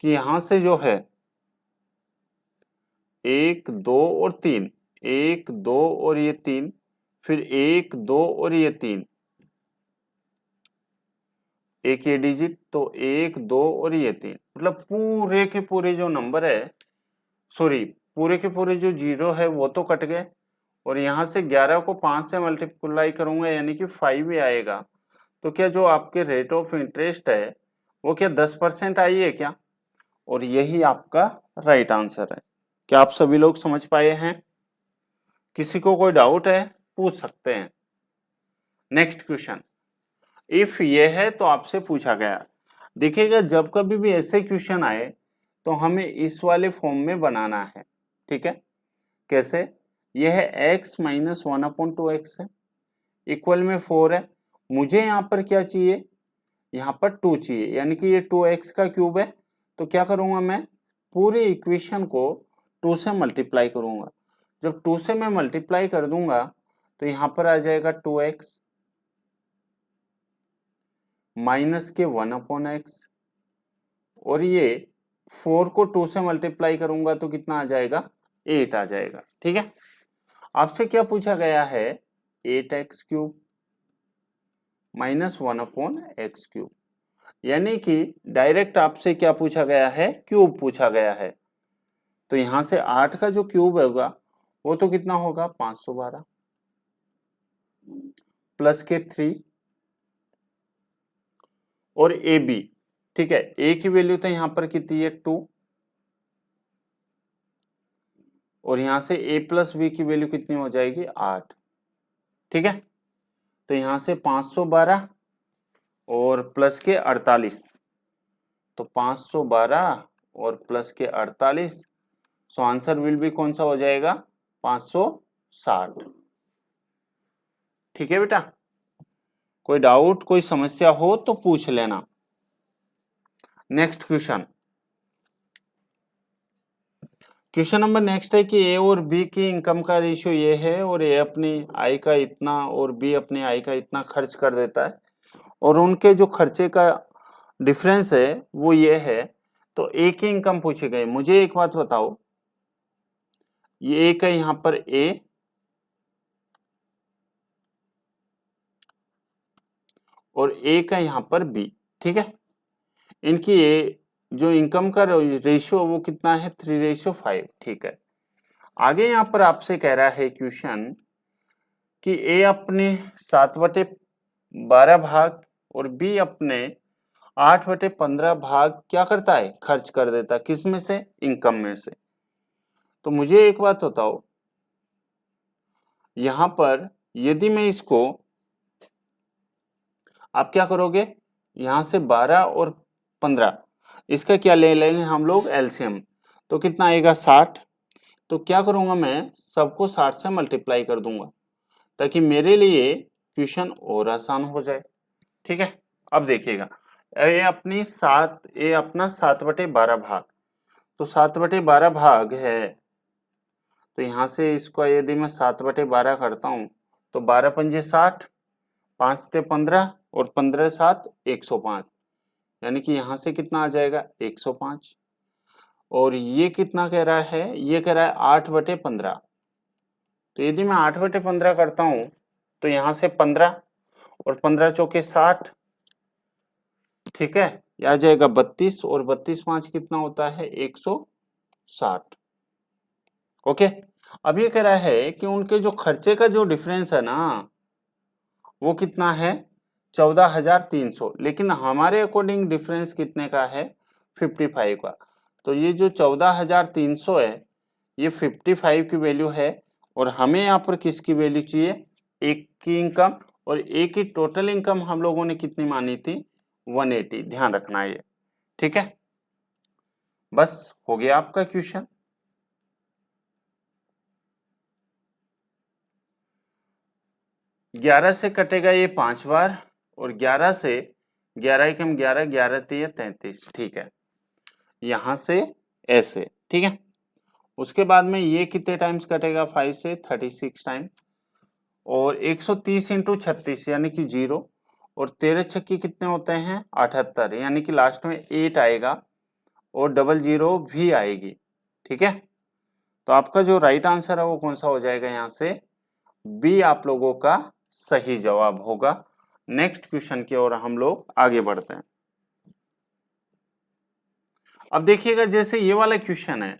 कि यहां से जो है 1 2 और 3, 1 2 और ये 3, फिर 1 2 और ये 3, एक ये डिजिट, तो 1 2 और ये 3, मतलब पूरे के पूरे जो नंबर है, सॉरी पूरे के पूरे जो जीरो है वो तो कट गए, और यहाँ से 11 को 5 से मल्टीप्लाई करूंगा यानी कि 5 ही आएगा। तो क्या जो आपके रेट ऑफ इंटरेस्ट है वो क्या 10% आई है क्या? और यही आपका राइट आंसर है। क्या आप सभी लोग समझ पाए हैं? किसी को कोई डाउट है पूछ सकते हैं। नेक्स्ट क्वेश्चन, इफ ये है तो आपसे पूछा गया, देखिएगा जब कभी भी ऐसे क्वेश्चन आए तो हमें इस वाले फॉर्म में बनाना है। ठीक है, कैसे? यह है x माइनस 1/2x है, इक्वल में 4 है, मुझे यहाँ पर क्या चाहिए? यहाँ पर 2 चाहिए, यानी कि ये 2x का क्यूब है। तो क्या करूंगा मैं? पूरे इक्वेशन को 2 से मल्टीप्लाई करूंगा। जब 2 से मैं मल्टीप्लाई कर दूंगा तो यहाँ पर आ जाएगा 2x माइनस के 1/x, और ये 4 को 2 से मल्टीप्लाई करूंगा तो कितना आ जाएगा? 8 आ जाएगा। ठीक है, आपसे क्या पूछा गया है? 8x cube minus 1/x cube, यानी कि डायरेक्ट आपसे क्या पूछा गया है? क्यूब पूछा गया है। तो यहां से 8 का जो क्यूब होगा वो तो कितना होगा? 512 प्लस के 3 और ए बी। ठीक है, ए की वैल्यू तो यहां पर कितनी है? 2, और यहां से ए प्लस बी की वैल्यू कितनी हो जाएगी? 8। ठीक है, तो यहां से 512 और प्लस के 48, तो 512 और प्लस के 48, सो आंसर विल बी कौन सा हो जाएगा? 560। ठीक है बेटा, कोई डाउट कोई समस्या हो तो पूछ लेना। Next question, question number next है कि ए और बी की इनकम का रेशियो ये है, और ए अपनी आय का इतना और बी अपनी आय का इतना खर्च कर देता है, और उनके जो खर्चे का डिफरेंस है वो ये है। तो ए की इनकम पूछी गई। मुझे एक बात बताओ, ये एक है यहाँ पर ए, और एक है यहाँ पर बी। ठीक है, इनकी ये जो इनकम का रेशियो वो कितना है? 3:5। ठीक है, आगे यहाँ पर आपसे कह रहा है क्वेश्चन कि ए अपने 7/12 भाग और बी अपने 8/15 भाग क्या करता है? खर्च कर देता है। किस में से? इनकम में से। तो मुझे एक बात बताओ, यहां पर यदि मैं इसको, आप क्या करोगे? यहां से 12 और 15, इसका क्या ले लेंगे हम लोग? एलसीएम। तो कितना आएगा? 60। तो क्या करूंगा मैं? सबको 60 से मल्टीप्लाई कर दूंगा ताकि मेरे लिए क्वेश्चन और आसान हो जाए। ठीक है, अब देखिएगा, ये अपना 7/12 भाग, तो 7/12 भाग है, तो यहां से इसको यदि मैं 7/12 करता हूं तो 12 पंजे 60, 5 से 15 और 15 7 105, यानी कि यहां से कितना आ जाएगा? 105। और ये कितना कह रहा है? ये कह रहा है 8/15। तो यदि मैं 8/15 करता हूं तो यहां से 15 और 15 चौके 60, ठीक है, यह आ जाएगा 32, और 32 5 कितना होता है? 160। ओके, अब ये कह रहा है कि उनके जो खर्चे का जो डिफरेंस है ना वो कितना है? 14,300, लेकिन हमारे अकॉर्डिंग डिफरेंस कितने का है? 55 का। तो ये जो 14,300 है ये 55 की वैल्यू है, और हमें यहाँ पर किसकी वैल्यू चाहिए? एक की इनकम, और एक की टोटल इनकम हम लोगों ने कितनी मानी थी? 180। ध्यान रखना है ये। ठीक है, बस हो गया आपका क्वेश्चन। ग्यारह से कटेगा ये 5 बार, और 11 से 11 एकम 11, 11 3 33। ठीक है, यहां से ऐसे। ठीक है, उसके बाद में ये कितने टाइम्स कटेगा 5 से 36 टाइम, और 130 इंटू 36 यानी कि 0, और 13 छक्के कितने होते हैं 78, यानी कि लास्ट में 8 आएगा और डबल जीरो भी आएगी। ठीक है, तो आपका जो राइट आंसर है वो कौन सा हो जाएगा, यहाँ से बी आप लोगों का सही जवाब होगा। नेक्स्ट क्वेश्चन की ओर हम लोग आगे बढ़ते हैं। अब देखिएगा, जैसे ये वाला क्वेश्चन है,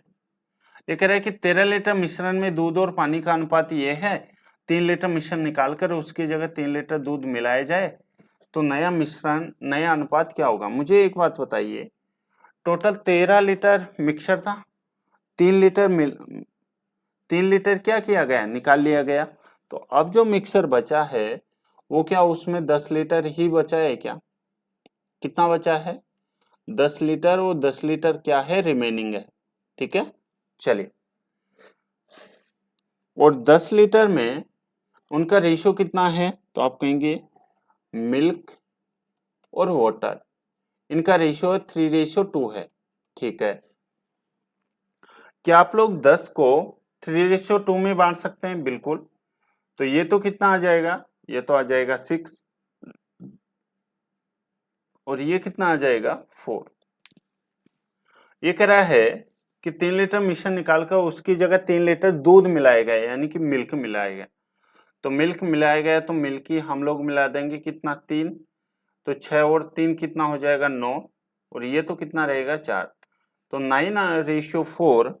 ये कह रहा है कि 13 लीटर मिश्रण में दूध और पानी का अनुपात ये है, 3 लीटर मिश्रण निकालकर उसकी जगह 3 लीटर दूध मिलाया जाए तो नया मिश्रण, नया अनुपात क्या होगा। मुझे एक बात बताइए, टोटल 13 लीटर मिक्सर था, 3 लीटर क्या किया गया, निकाल लिया गया। तो अब जो मिक्सर बचा है वो क्या उसमें 10 लीटर ही बचा है क्या, कितना बचा है 10 लीटर, और 10 लीटर क्या है रिमेनिंग है। ठीक है, चलिए, और 10 लीटर में उनका रेशियो कितना है, तो आप कहेंगे मिल्क और वाटर, इनका रेशियो 3:2 है। ठीक है, क्या आप लोग 10 को 3:2 में बांट सकते हैं, बिल्कुल। तो ये तो कितना आ जाएगा, ये तो आ जाएगा 6, और ये कितना आ जाएगा 4। ये कह रहा है कि 3 लीटर मिश्रण निकालकर उसकी जगह 3 लीटर दूध मिलाया गया, यानी कि मिल्क मिलाया गया। तो मिल्क मिलाया गया तो मिल्क ही हम लोग मिला देंगे, कितना 3, तो 6 और 3 कितना हो जाएगा 9, और ये तो कितना रहेगा 4। तो 9:4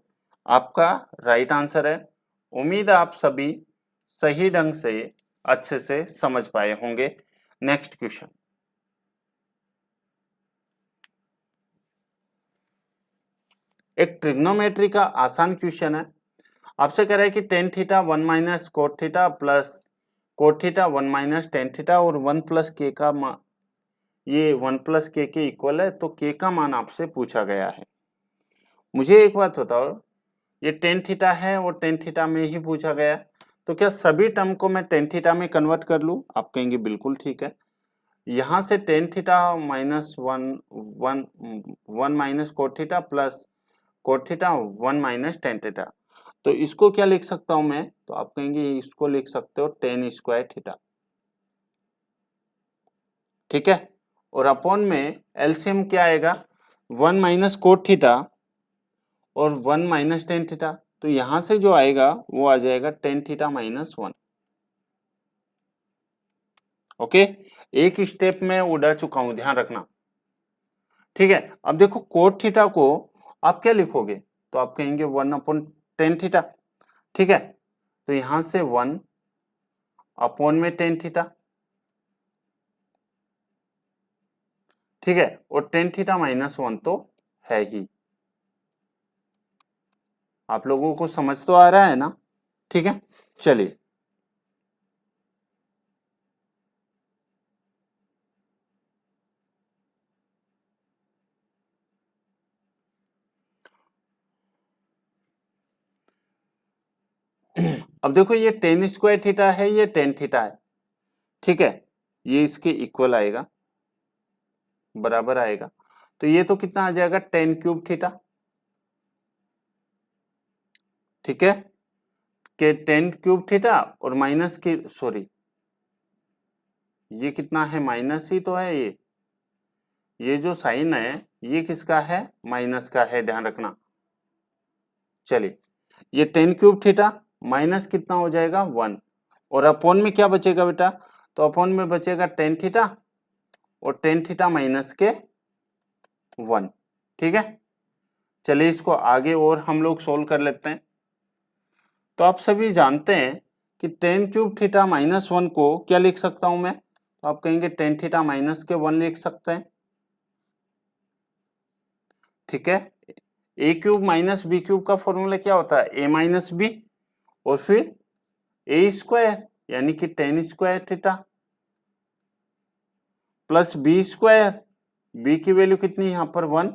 आपका राइट आंसर है। उम्मीद है आप सभी सही ढंग से अच्छे से समझ पाए होंगे। नेक्स्ट क्वेश्चन, एक ट्रिग्नोमेट्री का आसान क्वेश्चन है। आपसे कह रहा है कि tan theta 1 minus cot theta plus cot theta 1 minus tan theta और 1 प्लस के का मान, ये 1 प्लस के इक्वल है, तो के का मान आपसे पूछा गया है। मुझे एक बात बताओ, ये टेन थीटा है और टेन थीटा में ही पूछा गया, तो क्या सभी टर्म को मैं टेन थीटा में कन्वर्ट कर लूं। आप कहेंगे बिल्कुल ठीक है। यहां से tan theta minus one minus cot theta plus cot theta 1 minus tan theta, तो इसको क्या लिख सकता हूं मैं, तो आप कहेंगे इसको लिख सकते हो टेन स्क्वायर थीटा। ठीक है, और अपॉन में एलसीएम क्या आएगा 1 माइनस कोट थीटा और 1 माइनस टेन थीटा, तो यहां से जो आएगा वो आ जाएगा टेन थीटा माइनस 1। ओके, एक स्टेप में उड़ा चुका हूं, ध्यान रखना। ठीक है, अब देखो कोट थीटा को आप क्या लिखोगे, तो आप कहेंगे 1 अपॉन टेन थीटा। ठीक है, तो यहां से 1 अपॉन में टेन थीटा। ठीक है, और टेन थीटा माइनस 1 तो है ही। आप लोगों को समझ तो आ रहा है ना। ठीक है, चलिए, अब देखो ये टेन स्क्वायर थीटा है, ये टेन थीटा है। ठीक है, ये इसके इक्वल आएगा, बराबर आएगा, तो ये तो कितना आ जाएगा टेन क्यूब थीटा। ठीक है, के टेन क्यूब थीटा और माइनस के, सॉरी ये कितना है माइनस ही तो है, ये जो साइन है ये किसका है, माइनस का है, ध्यान रखना। चलिए, ये टेन क्यूब थीटा माइनस कितना हो जाएगा 1, और अपॉन में क्या बचेगा बेटा, तो अपॉन में बचेगा टेन थीटा और टेन थीटा माइनस के 1। ठीक है, चलिए इसको आगे और हम लोग सोल्व कर लेते हैं। तो आप सभी जानते हैं कि टेन क्यूब थीटा माइनस 1 को क्या लिख सकता हूं मैं, तो आप कहेंगे टेन थीटा माइनस के 1 लिख सकते हैं। ठीक है, ए क्यूब माइनस बी क्यूब का फॉर्मूला क्या होता है, ए माइनस बी, और फिर ए स्क्वायर यानी कि ten square theta plus B square, b की वैल्यू कितनी यहां पर 1,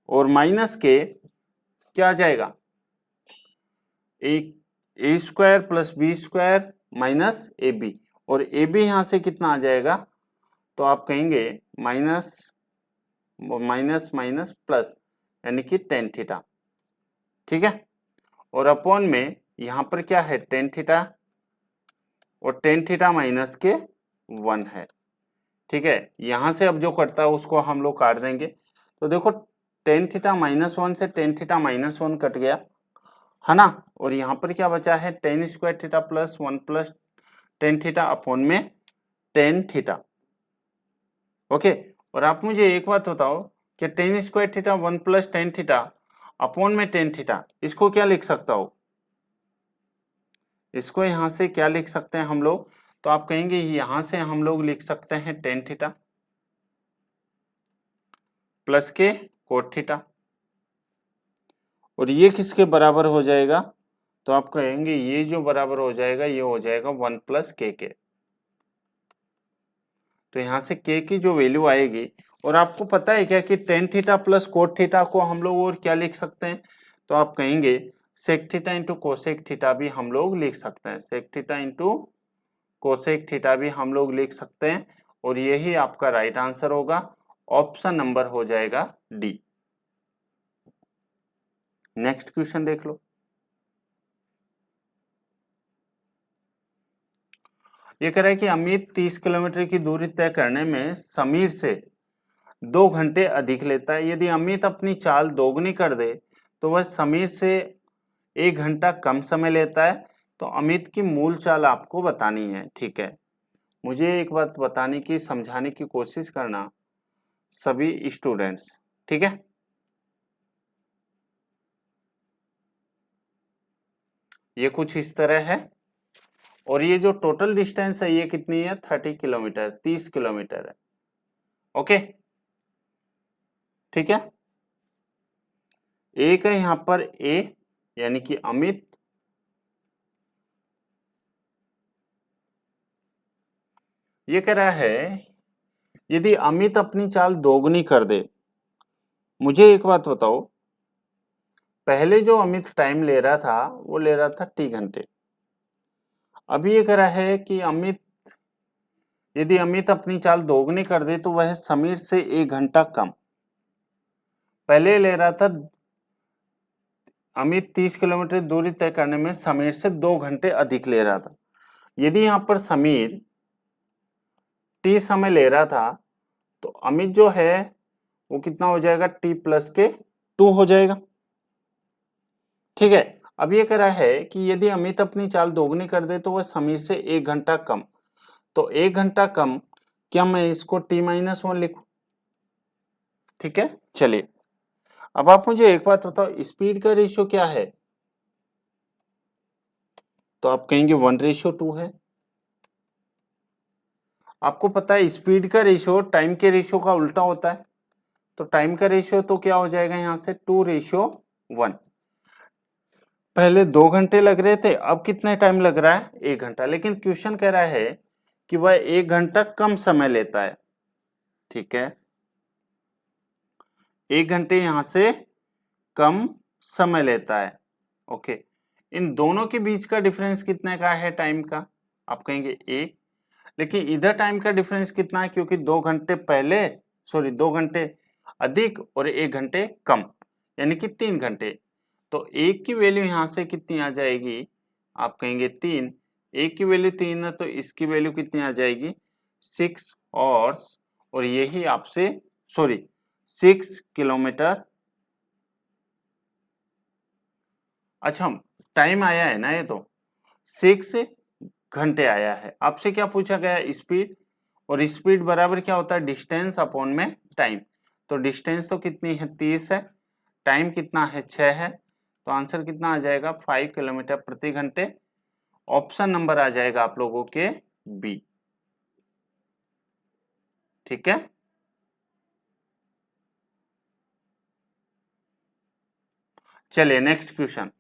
और माइनस के क्या आ जाएगा A square plus B square minus A B, और ए बी यहां से कितना आ जाएगा, तो आप कहेंगे माइनस माइनस माइनस प्लस यानी कि टेन थीटा। ठीक है, और अपॉन में यहां पर क्या है टेन थीटा, और टेन थीटा माइनस के 1 है। ठीक है, यहां से अब जो कटता है उसको हम लोग काट देंगे। तो देखो टेन थीटा माइनस 1 से टेन थीटा माइनस 1 कट गया है ना, और यहाँ पर क्या बचा है ten square theta plus 1 plus tan theta upon में टेन थीटा। ओके, और आप मुझे एक बात बताओ कि ten square theta 1 plus tan theta upon में टेन थीटा, इसको क्या लिख सकता हो, इसको यहां से क्या लिख सकते हैं हम लोग, तो आप कहेंगे यहां से हम लोग लिख सकते हैं टेन थीटा प्लस के कोट थीटा, और ये किसके बराबर हो जाएगा, तो आप कहेंगे ये जो बराबर हो जाएगा ये हो जाएगा 1 प्लस के। तो यहां से के की जो वैल्यू आएगी, और आपको पता है क्या कि tan theta plus cot theta को हम लोग और क्या लिख सकते हैं, तो आप कहेंगे sec theta into cosec theta भी हम लोग लिख सकते हैं, sec theta into cosec theta भी हम लोग लिख सकते हैं, और यही आपका राइट आंसर होगा, ऑप्शन नंबर हो जाएगा डी। नेक्स्ट क्वेश्चन देख लो। ये कह रहा है कि अमित 30 किलोमीटर की दूरी तय करने में समीर से 2 घंटे अधिक लेता है। यदि अमित अपनी चाल दोगुनी कर दे तो वह समीर से 1 घंटा कम समय लेता है। तो अमित की मूल चाल आपको बतानी है। ठीक है, मुझे एक बात बताने की, समझाने की कोशिश करना सभी स्टूडेंट्स। ठीक है, ये कुछ इस तरह है, और ये जो टोटल डिस्टेंस है ये कितनी है 30 किलोमीटर, 30 किलोमीटर है। ओके, ठीक है, एक है यहां पर ए यानी कि अमित, ये कह रहा है यदि अमित अपनी चाल दोगुनी कर दे। मुझे एक बात बताओ, पहले जो अमित टाइम ले रहा था वो ले रहा था 3 घंटे, अभी ये कह रहा है कि यदि अमित अपनी चाल दोगुनी कर दे तो वह समीर से 1 घंटा कम। पहले ले रहा था अमित 30 किलोमीटर दूरी तय करने में समीर से 2 घंटे अधिक ले रहा था। यदि यहाँ पर समीर टी समय ले रहा था तो अमित जो है वो कितना हो जाएगा टी प्लस के 2 हो जाएगा। ठीक है, अब ये कह रहा है कि यदि अमित अपनी चाल दोगुनी कर दे तो वह समीर से 1 घंटा कम। तो 1 घंटा कम, क्या मैं इसको टी माइनस 1 लिखूं? ठीक है, चलिए अब आप मुझे एक बात बताओ, स्पीड का रेशियो क्या है, तो आप कहेंगे 1:2 है। आपको पता है स्पीड का रेशियो टाइम के रेशियो का उल्टा होता है, तो टाइम का रेशियो तो क्या हो जाएगा यहां से 2:1। पहले 2 घंटे लग रहे थे, अब कितने टाइम लग रहा है 1 घंटा, लेकिन क्वेश्चन कह रहा है कि वह 1 घंटा कम समय लेता है। ठीक है, 1 घंटे यहां से कम समय लेता है। ओके, इन दोनों के बीच का डिफरेंस कितने का है टाइम का, आप कहेंगे 1, लेकिन इधर टाइम का डिफरेंस कितना है, क्योंकि 2 घंटे पहले, सॉरी 2 घंटे अधिक और 1 घंटे कम, यानी कि 3 घंटे। तो 1 की वैल्यू यहां से कितनी आ जाएगी, आप कहेंगे 3, 1 की वैल्यू 3 है तो इसकी वैल्यू कितनी आ जाएगी 6 और यही आपसे, सॉरी 6 किलोमीटर। अच्छा, टाइम आया है ना, ये तो 6 घंटे आया है। आपसे क्या पूछा गया स्पीड, और स्पीड बराबर क्या होता है डिस्टेंस अपॉन में टाइम। तो डिस्टेंस तो कितनी है 30 है, टाइम कितना है 6 है, तो आंसर कितना आ जाएगा 5 किलोमीटर प्रति घंटे। ऑप्शन नंबर आ जाएगा आप लोगों के बी। ठीक है, चलिए नेक्स्ट क्वेश्चन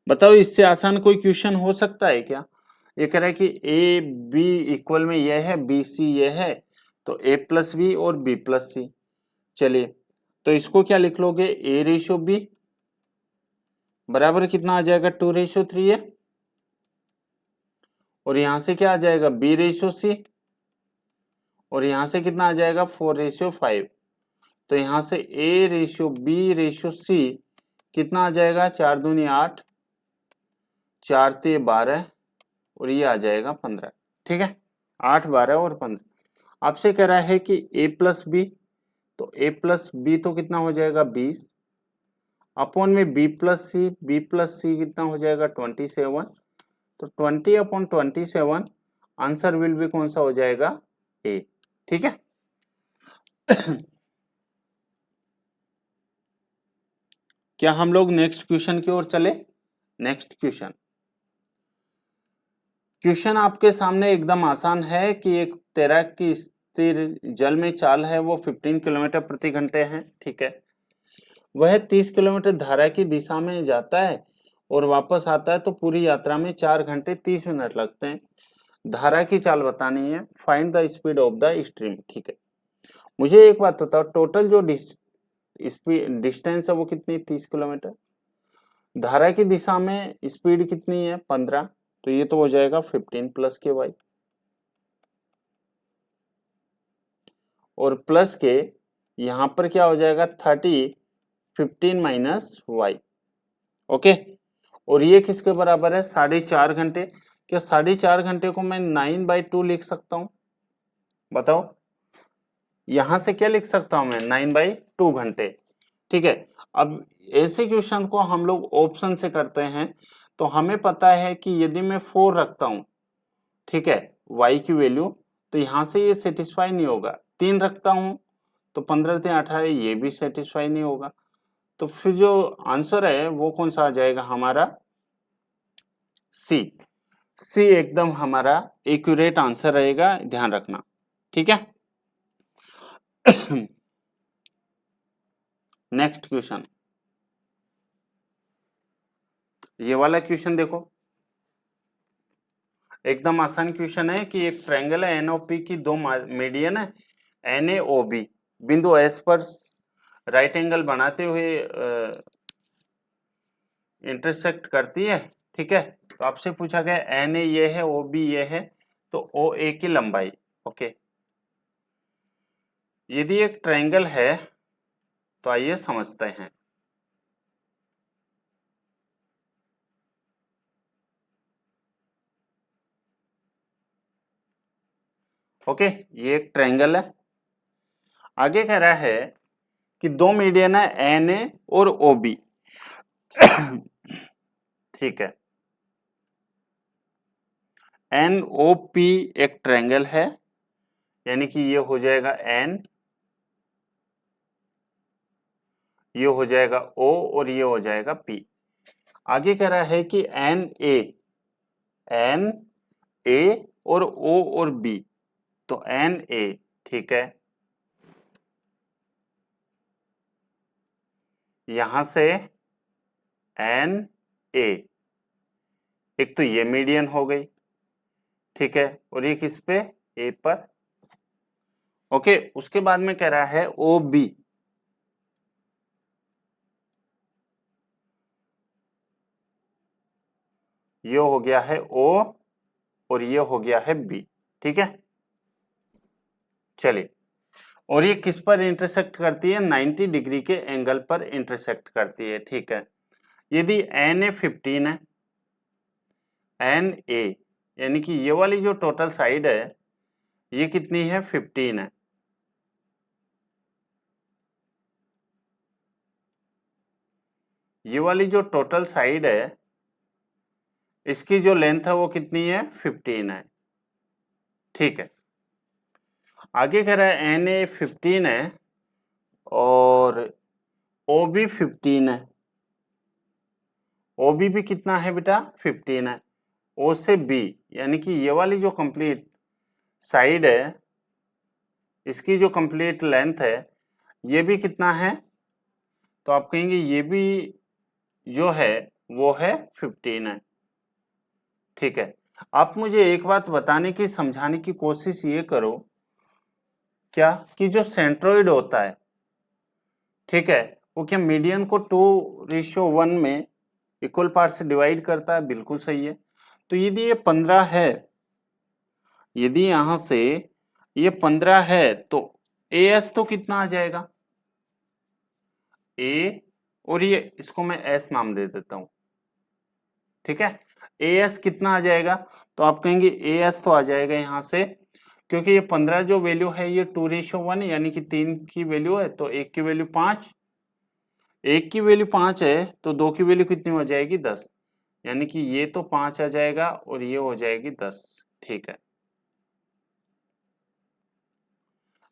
बताओ, इससे आसान कोई क्वेश्चन हो सकता है क्या। ये कह रहा है कि ए बी इक्वल में यह है, बी सी यह है, तो ए प्लस बी और बी प्लस सी। चलिए, तो इसको क्या लिख लोगे, ए रेशो बी बराबर कितना आ जाएगा 2:3 है, और यहां से क्या आ जाएगा बी रेशो सी, और यहां से कितना आ जाएगा 4:5। तो यहाँ से A ratio B ratio C कितना आ जाएगा, 4 दूनी 8, 4 ते 12 और ये आ जाएगा 15। ठीक है, 8, 12 और 15। आपसे कह रहा है कि A प्लस बी, तो A प्लस बी तो कितना हो जाएगा 20 अपॉन में B प्लस सी कितना हो जाएगा 27। तो 20 अपॉन 27 आंसर विल भी कौन सा हो जाएगा, A। ठीक है क्या हम लोग नेक्स्ट क्वेश्चन की ओर चले? नेक्स्ट क्वेश्चन आपके सामने एकदम आसान है कि एक तैराक की स्थिर जल में चाल है वो 15 किलोमीटर प्रति घंटे है। ठीक है, वह 30 किलोमीटर धारा की दिशा में जाता है और वापस आता है, तो पूरी यात्रा में 4 घंटे 30 मिनट लगते हैं। धारा की चाल बतानी है, find the speed of the stream. ठीक है, मुझे एक बात बताओ, टोटल जो डिस्टेंस है वो कितनी, 30 किलोमीटर। धारा की दिशा में स्पीड कितनी है, 15, तो ये तो हो जाएगा 15 प्लस के वाई, और प्लस के यहां पर क्या हो जाएगा 30, 15 माइनस वाई। ओके, और ये किसके बराबर है, 4.5 घंटे। क्या 4.5 घंटे को मैं 9/2 लिख सकता हूं, बताओ। यहां से क्या लिख सकता हूं मैं, 9/2 घंटे। ठीक है, अब ऐसे क्वेश्चन को हम लोग ऑप्शन से करते हैं, तो हमें पता है कि यदि मैं 4 रखता हूं, ठीक है, y की वैल्यू, तो यहां से ये सेटिस्फाई नहीं होगा। 3 रखता हूं तो 15 से 18, ये भी सेटिस्फाई नहीं होगा। तो फिर जो आंसर है वो कौन सा आ जाएगा हमारा, सी एकदम हमारा एक्यूरेट आंसर रहेगा, ध्यान रखना। ठीक है नेक्स्ट क्वेश्चन, ये वाला क्वेश्चन देखो, एकदम आसान क्वेश्चन है कि एक ट्रायंगल है एनओपी की दो मीडियन है एनएओबी बिंदु एस पर राइट एंगल बनाते हुए इंटरसेक्ट करती है। ठीक है, तो आपसे पूछा गया एन ए ये है, ओ बी ये है, तो ओ ए की लंबाई। ओके, यदि एक ट्रायंगल है तो आइए समझते हैं। ओके, ये एक ट्रायंगल है। आगे कह रहा है कि दो मीडियन है एन ए और ओ बी ठीक है, एन ओ पी एक ट्रायंगल है, यानी कि ये हो जाएगा एन, ये हो जाएगा ओ और ये हो जाएगा पी। आगे कह रहा है कि एन ए और ओ और बी, तो एन ए। ठीक है, यहां से एन ए, एक तो ये मीडियन हो गई, ठीक है, और ये किस पे, ए पर। ओके, उसके बाद में कह रहा है ओ बी, ये हो गया है ओ और ये हो गया है बी। ठीक है, चलिए, और ये किस पर इंटरसेक्ट करती है, 90 डिग्री के एंगल पर इंटरसेक्ट करती है। ठीक है, यदि एन ए 15 है, एन ए यानी कि ये वाली जो टोटल साइड है ये कितनी है, 15 है। ये वाली जो टोटल साइड है इसकी जो लेंथ है वो कितनी है, 15 है। ठीक है, आगे कह रहा है एन ए 15 है और ओ बी 15 है। ओ बी भी कितना है बेटा, 15 है। ओ से बी यानी कि ये वाली जो कंप्लीट साइड है इसकी जो कंप्लीट लेंथ है ये भी कितना है, तो आप कहेंगे ये भी जो है वो है 15 है। ठीक है, आप मुझे एक बात बताने की, समझाने की कोशिश ये करो, क्या कि जो सेंट्रोइड होता है, ठीक है, वो क्या मीडियन को 2:1 में इक्वल पार्ट से डिवाइड करता है, बिल्कुल सही है। तो यदि ये 15 है, यदि यहां से ये 15 है तो ए एस तो कितना आ जाएगा, ए और ये इसको मैं एस नाम दे देता हूं, ठीक है। ए एस कितना आ जाएगा, तो आप कहेंगे ए एस तो आ जाएगा यहां से, क्योंकि ये 15 जो वैल्यू है ये 2:1 यानी कि 3 की वैल्यू है, तो 1 की वैल्यू 5, 1 की वैल्यू 5 है तो 2 की वैल्यू कितनी हो जाएगी 10, यानी कि ये तो 5 आ जाएगा और ये हो जाएगी 10, ठीक है।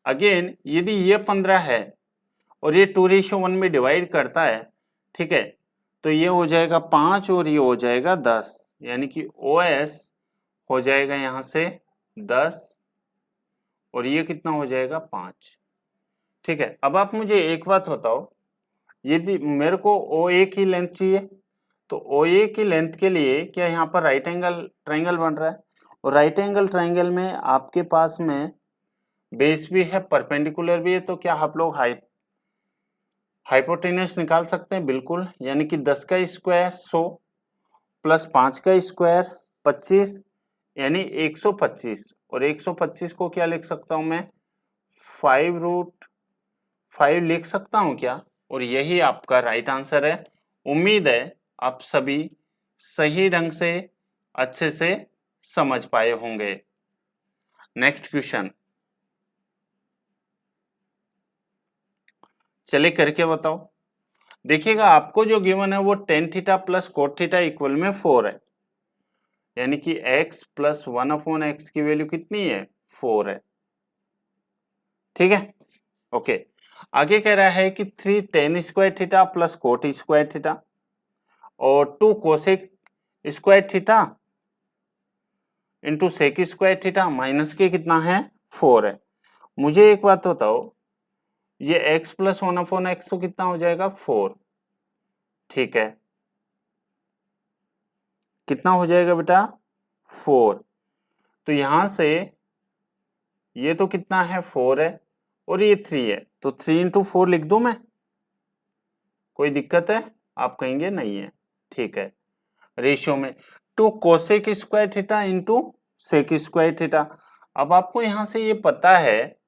अगेन यदि ये 15 है और ये 2:1 में डिवाइड करता है, ठीक है, तो ये हो जाएगा 5 और ये हो जाएगा 10, यानी कि OS हो जाएगा यहां से 10 और ये कितना हो जाएगा 5, ठीक है। अब आप मुझे एक बात बताओ, यदि मेरे को OA की लेंथ चाहिए, तो OA की लेंथ के लिए क्या यहाँ पर राइट एंगल ट्राइंगल बन रहा है, और राइट एंगल ट्राइंगल में आपके पास में बेस भी है, परपेंडिकुलर भी है, तो क्या आप लोग हाइपोटेनस निकाल सकते हैं, बिल्कुल, यानी कि 10 का स्क्वायर 100 प्लस 5 का स्क्वायर 25 यानी 125, और 125 को क्या लिख सकता हूं मैं 5√5 लिख सकता हूं क्या, और यही आपका राइट आंसर है। उम्मीद है आप सभी सही ढंग से अच्छे से समझ पाए होंगे। नेक्स्ट क्वेश्चन चलिए करके बताओ। देखिएगा आपको जो गिवन है वो tan theta plus cot theta equal में 4 है, यानी कि x प्लस 1/x की वैल्यू कितनी है 4 है, ठीक है। ओके, आगे कह रहा है कि 3 tan square theta plus cot square theta और 2 cosec square theta into sec square theta minus के कितना है 4 है। मुझे एक बात बताओ, ये x प्लस 1/x तो कितना हो जाएगा 4, ठीक है, कितना हो जाएगा बेटा 4, तो यहां से ये तो कितना है 4 है और ये 3 है, तो 3 इंटू 4 लिख दूं मैं, कोई दिक्कत है, आप कहेंगे नहीं है, ठीक है। रेशियो में 2 cosec square theta into sec square theta. अब आपको यहां से ये पता है,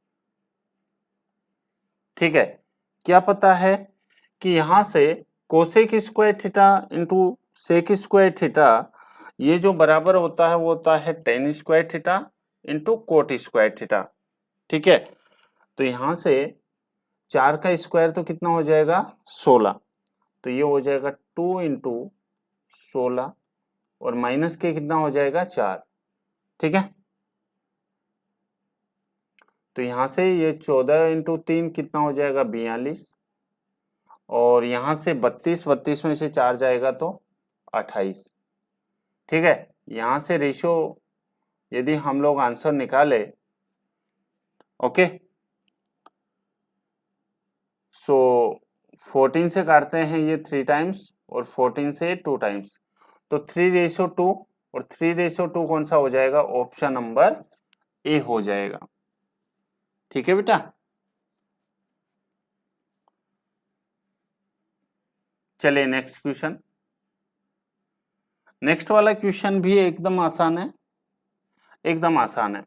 ठीक है, क्या पता है कि यहां से cosec square theta into sec square theta ये जो बराबर होता है वो होता है tan square theta into cot square theta, ठीक है। तो यहां से 4 का स्क्वायर तो कितना हो जाएगा 16, तो ये हो जाएगा 2 इंटू 16 और माइनस के कितना हो जाएगा 4, ठीक है। तो यहां से ये 14 इंटू 3 कितना हो जाएगा 42 और यहां से 32 में से 4 जाएगा तो 28, ठीक है। यहां से रेशियो यदि हम लोग आंसर निकाले, ओके, सो 14 से काटते हैं ये 3 टाइम्स और 14 से 2 टाइम्स, तो 3:2 और 3:2 कौन सा हो जाएगा, ऑप्शन नंबर ए हो जाएगा, ठीक है बेटा। चलिए नेक्स्ट क्वेश्चन। नेक्स्ट वाला क्वेश्चन भी एकदम आसान है, एकदम आसान है।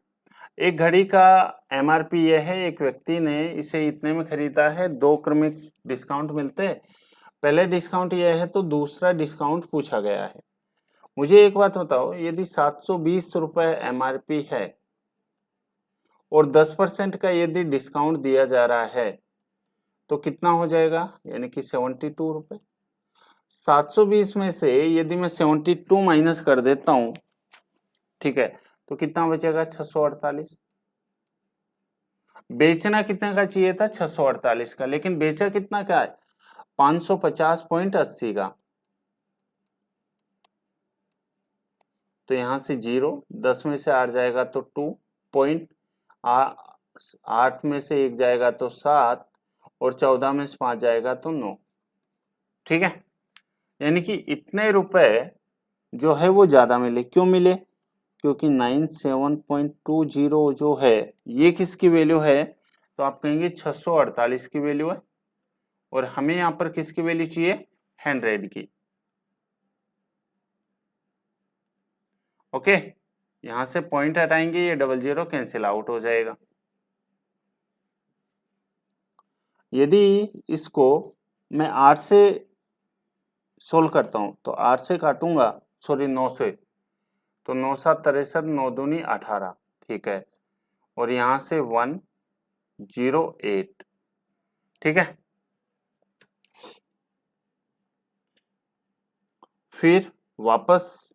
एक घड़ी का एमआरपी यह है, एक व्यक्ति ने इसे इतने में खरीदा है, 2 क्रमिक डिस्काउंट मिलते हैं, पहले डिस्काउंट यह है तो दूसरा डिस्काउंट पूछा गया है। मुझे एक बात बताओ, यदि 720 रुपए एमआरपी है और 10% का यदि डिस्काउंट दिया जा रहा है तो कितना हो जाएगा, यानी कि 72 रुपए। 720 में से यदि मैं 72 माइनस कर देता हूं, ठीक है, तो कितना बचेगा 648। बेचना कितने का चाहिए था 648 का, लेकिन बेचा कितना का है 550.80 का, तो यहां से 0, 10 में से 8 जाएगा तो 2.8 में से 1 जाएगा तो 7 और 14 में से 5 जाएगा तो 9, ठीक है। यानी कि इतने रुपए जो है वो ज्यादा मिले, क्यों मिले, क्योंकि 97.20 जो है ये किसकी वैल्यू है, तो आप कहेंगे 648 की वैल्यू है और हमें यहां पर किसकी वैल्यू चाहिए 100 की, ओके। यहां से पॉइंट हटाएंगे, ये 00 कैंसिल आउट हो जाएगा। यदि इसको मैं 8 से सोल्व करता हूं तो 8 से काटूंगा, सॉरी 9 से, तो 9 7 63, 9 दूनी 18, ठीक है। और यहां से 108, ठीक है। फिर वापस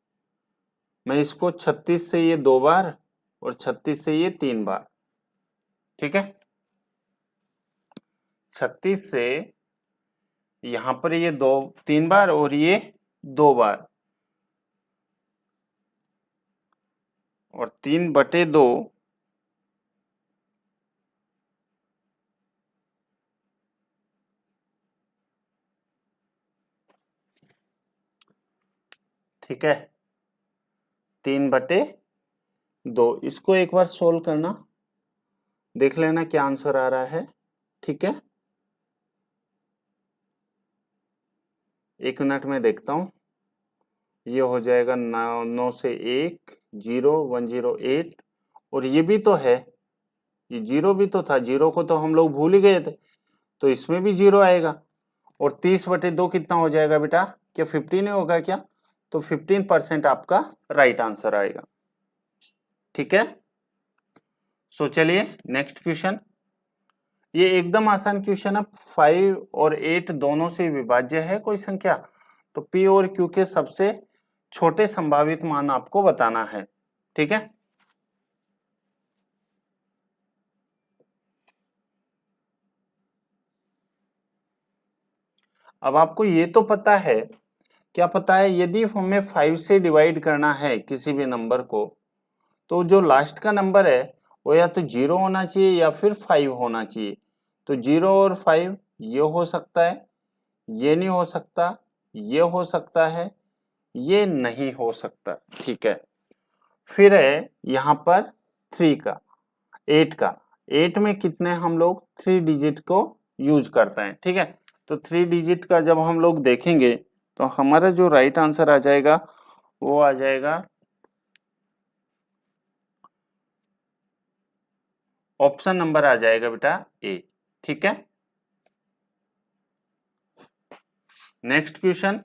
मैं इसको 36 से ये 2 बार और 36 से ये 3 बार, ठीक है। 36 से यहां पर ये 3 बार और ये 2 बार, और 3/2, ठीक है। 3/2, इसको एक बार सोल्व करना, देख लेना क्या आंसर आ रहा है, ठीक है। 1 मिनट में देखता हूं। ये हो जाएगा 9 से 1 0 108, और ये भी तो है, ये 0 भी तो था, 0 को तो हम लोग भूल ही गए थे, तो इसमें भी 0 आएगा। और 30/2 कितना हो जाएगा बेटा, क्या 15 ही होगा क्या? तो 15% आपका राइट आंसर आएगा, ठीक है। सो चलिए नेक्स्ट क्वेश्चन। ये एकदम आसान क्वेश्चन है। 5 और 8 दोनों से विभाज्य है कोई संख्या, तो P और Q के सबसे छोटे संभावित मान आपको बताना है, ठीक है। अब आपको ये तो पता है, क्या पता है, यदि हमें 5 से डिवाइड करना है किसी भी नंबर को, तो जो लास्ट का नंबर है वो या तो 0 होना चाहिए या फिर 5 होना चाहिए। तो 0 और 5 ये हो सकता है, ये नहीं हो सकता, ये हो सकता है, ये नहीं हो सकता, ठीक है। फिर है यहाँ पर 3 का, 8 का। 8 में कितने हम लोग 3 डिजिट को यूज करते हैं, ठीक है। तो 3 डिजिट का जब हम लोग देखेंगे तो हमारा जो राइट आंसर आ जाएगा वो आ जाएगा ऑप्शन नंबर आ जाएगा बेटा ए, ठीक है। नेक्स्ट क्वेश्चन,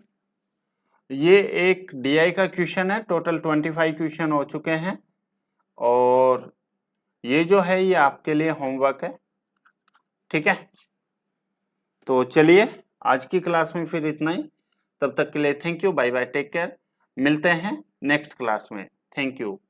ये एक डीआई का क्वेश्चन है। टोटल 25 क्वेश्चन हो चुके हैं, और ये जो है ये आपके लिए होमवर्क है, ठीक है। तो चलिए आज की क्लास में फिर इतना ही। तब तक के लिए thank you, bye bye, take care. मिलते हैं नेक्स्ट क्लास में। Thank you.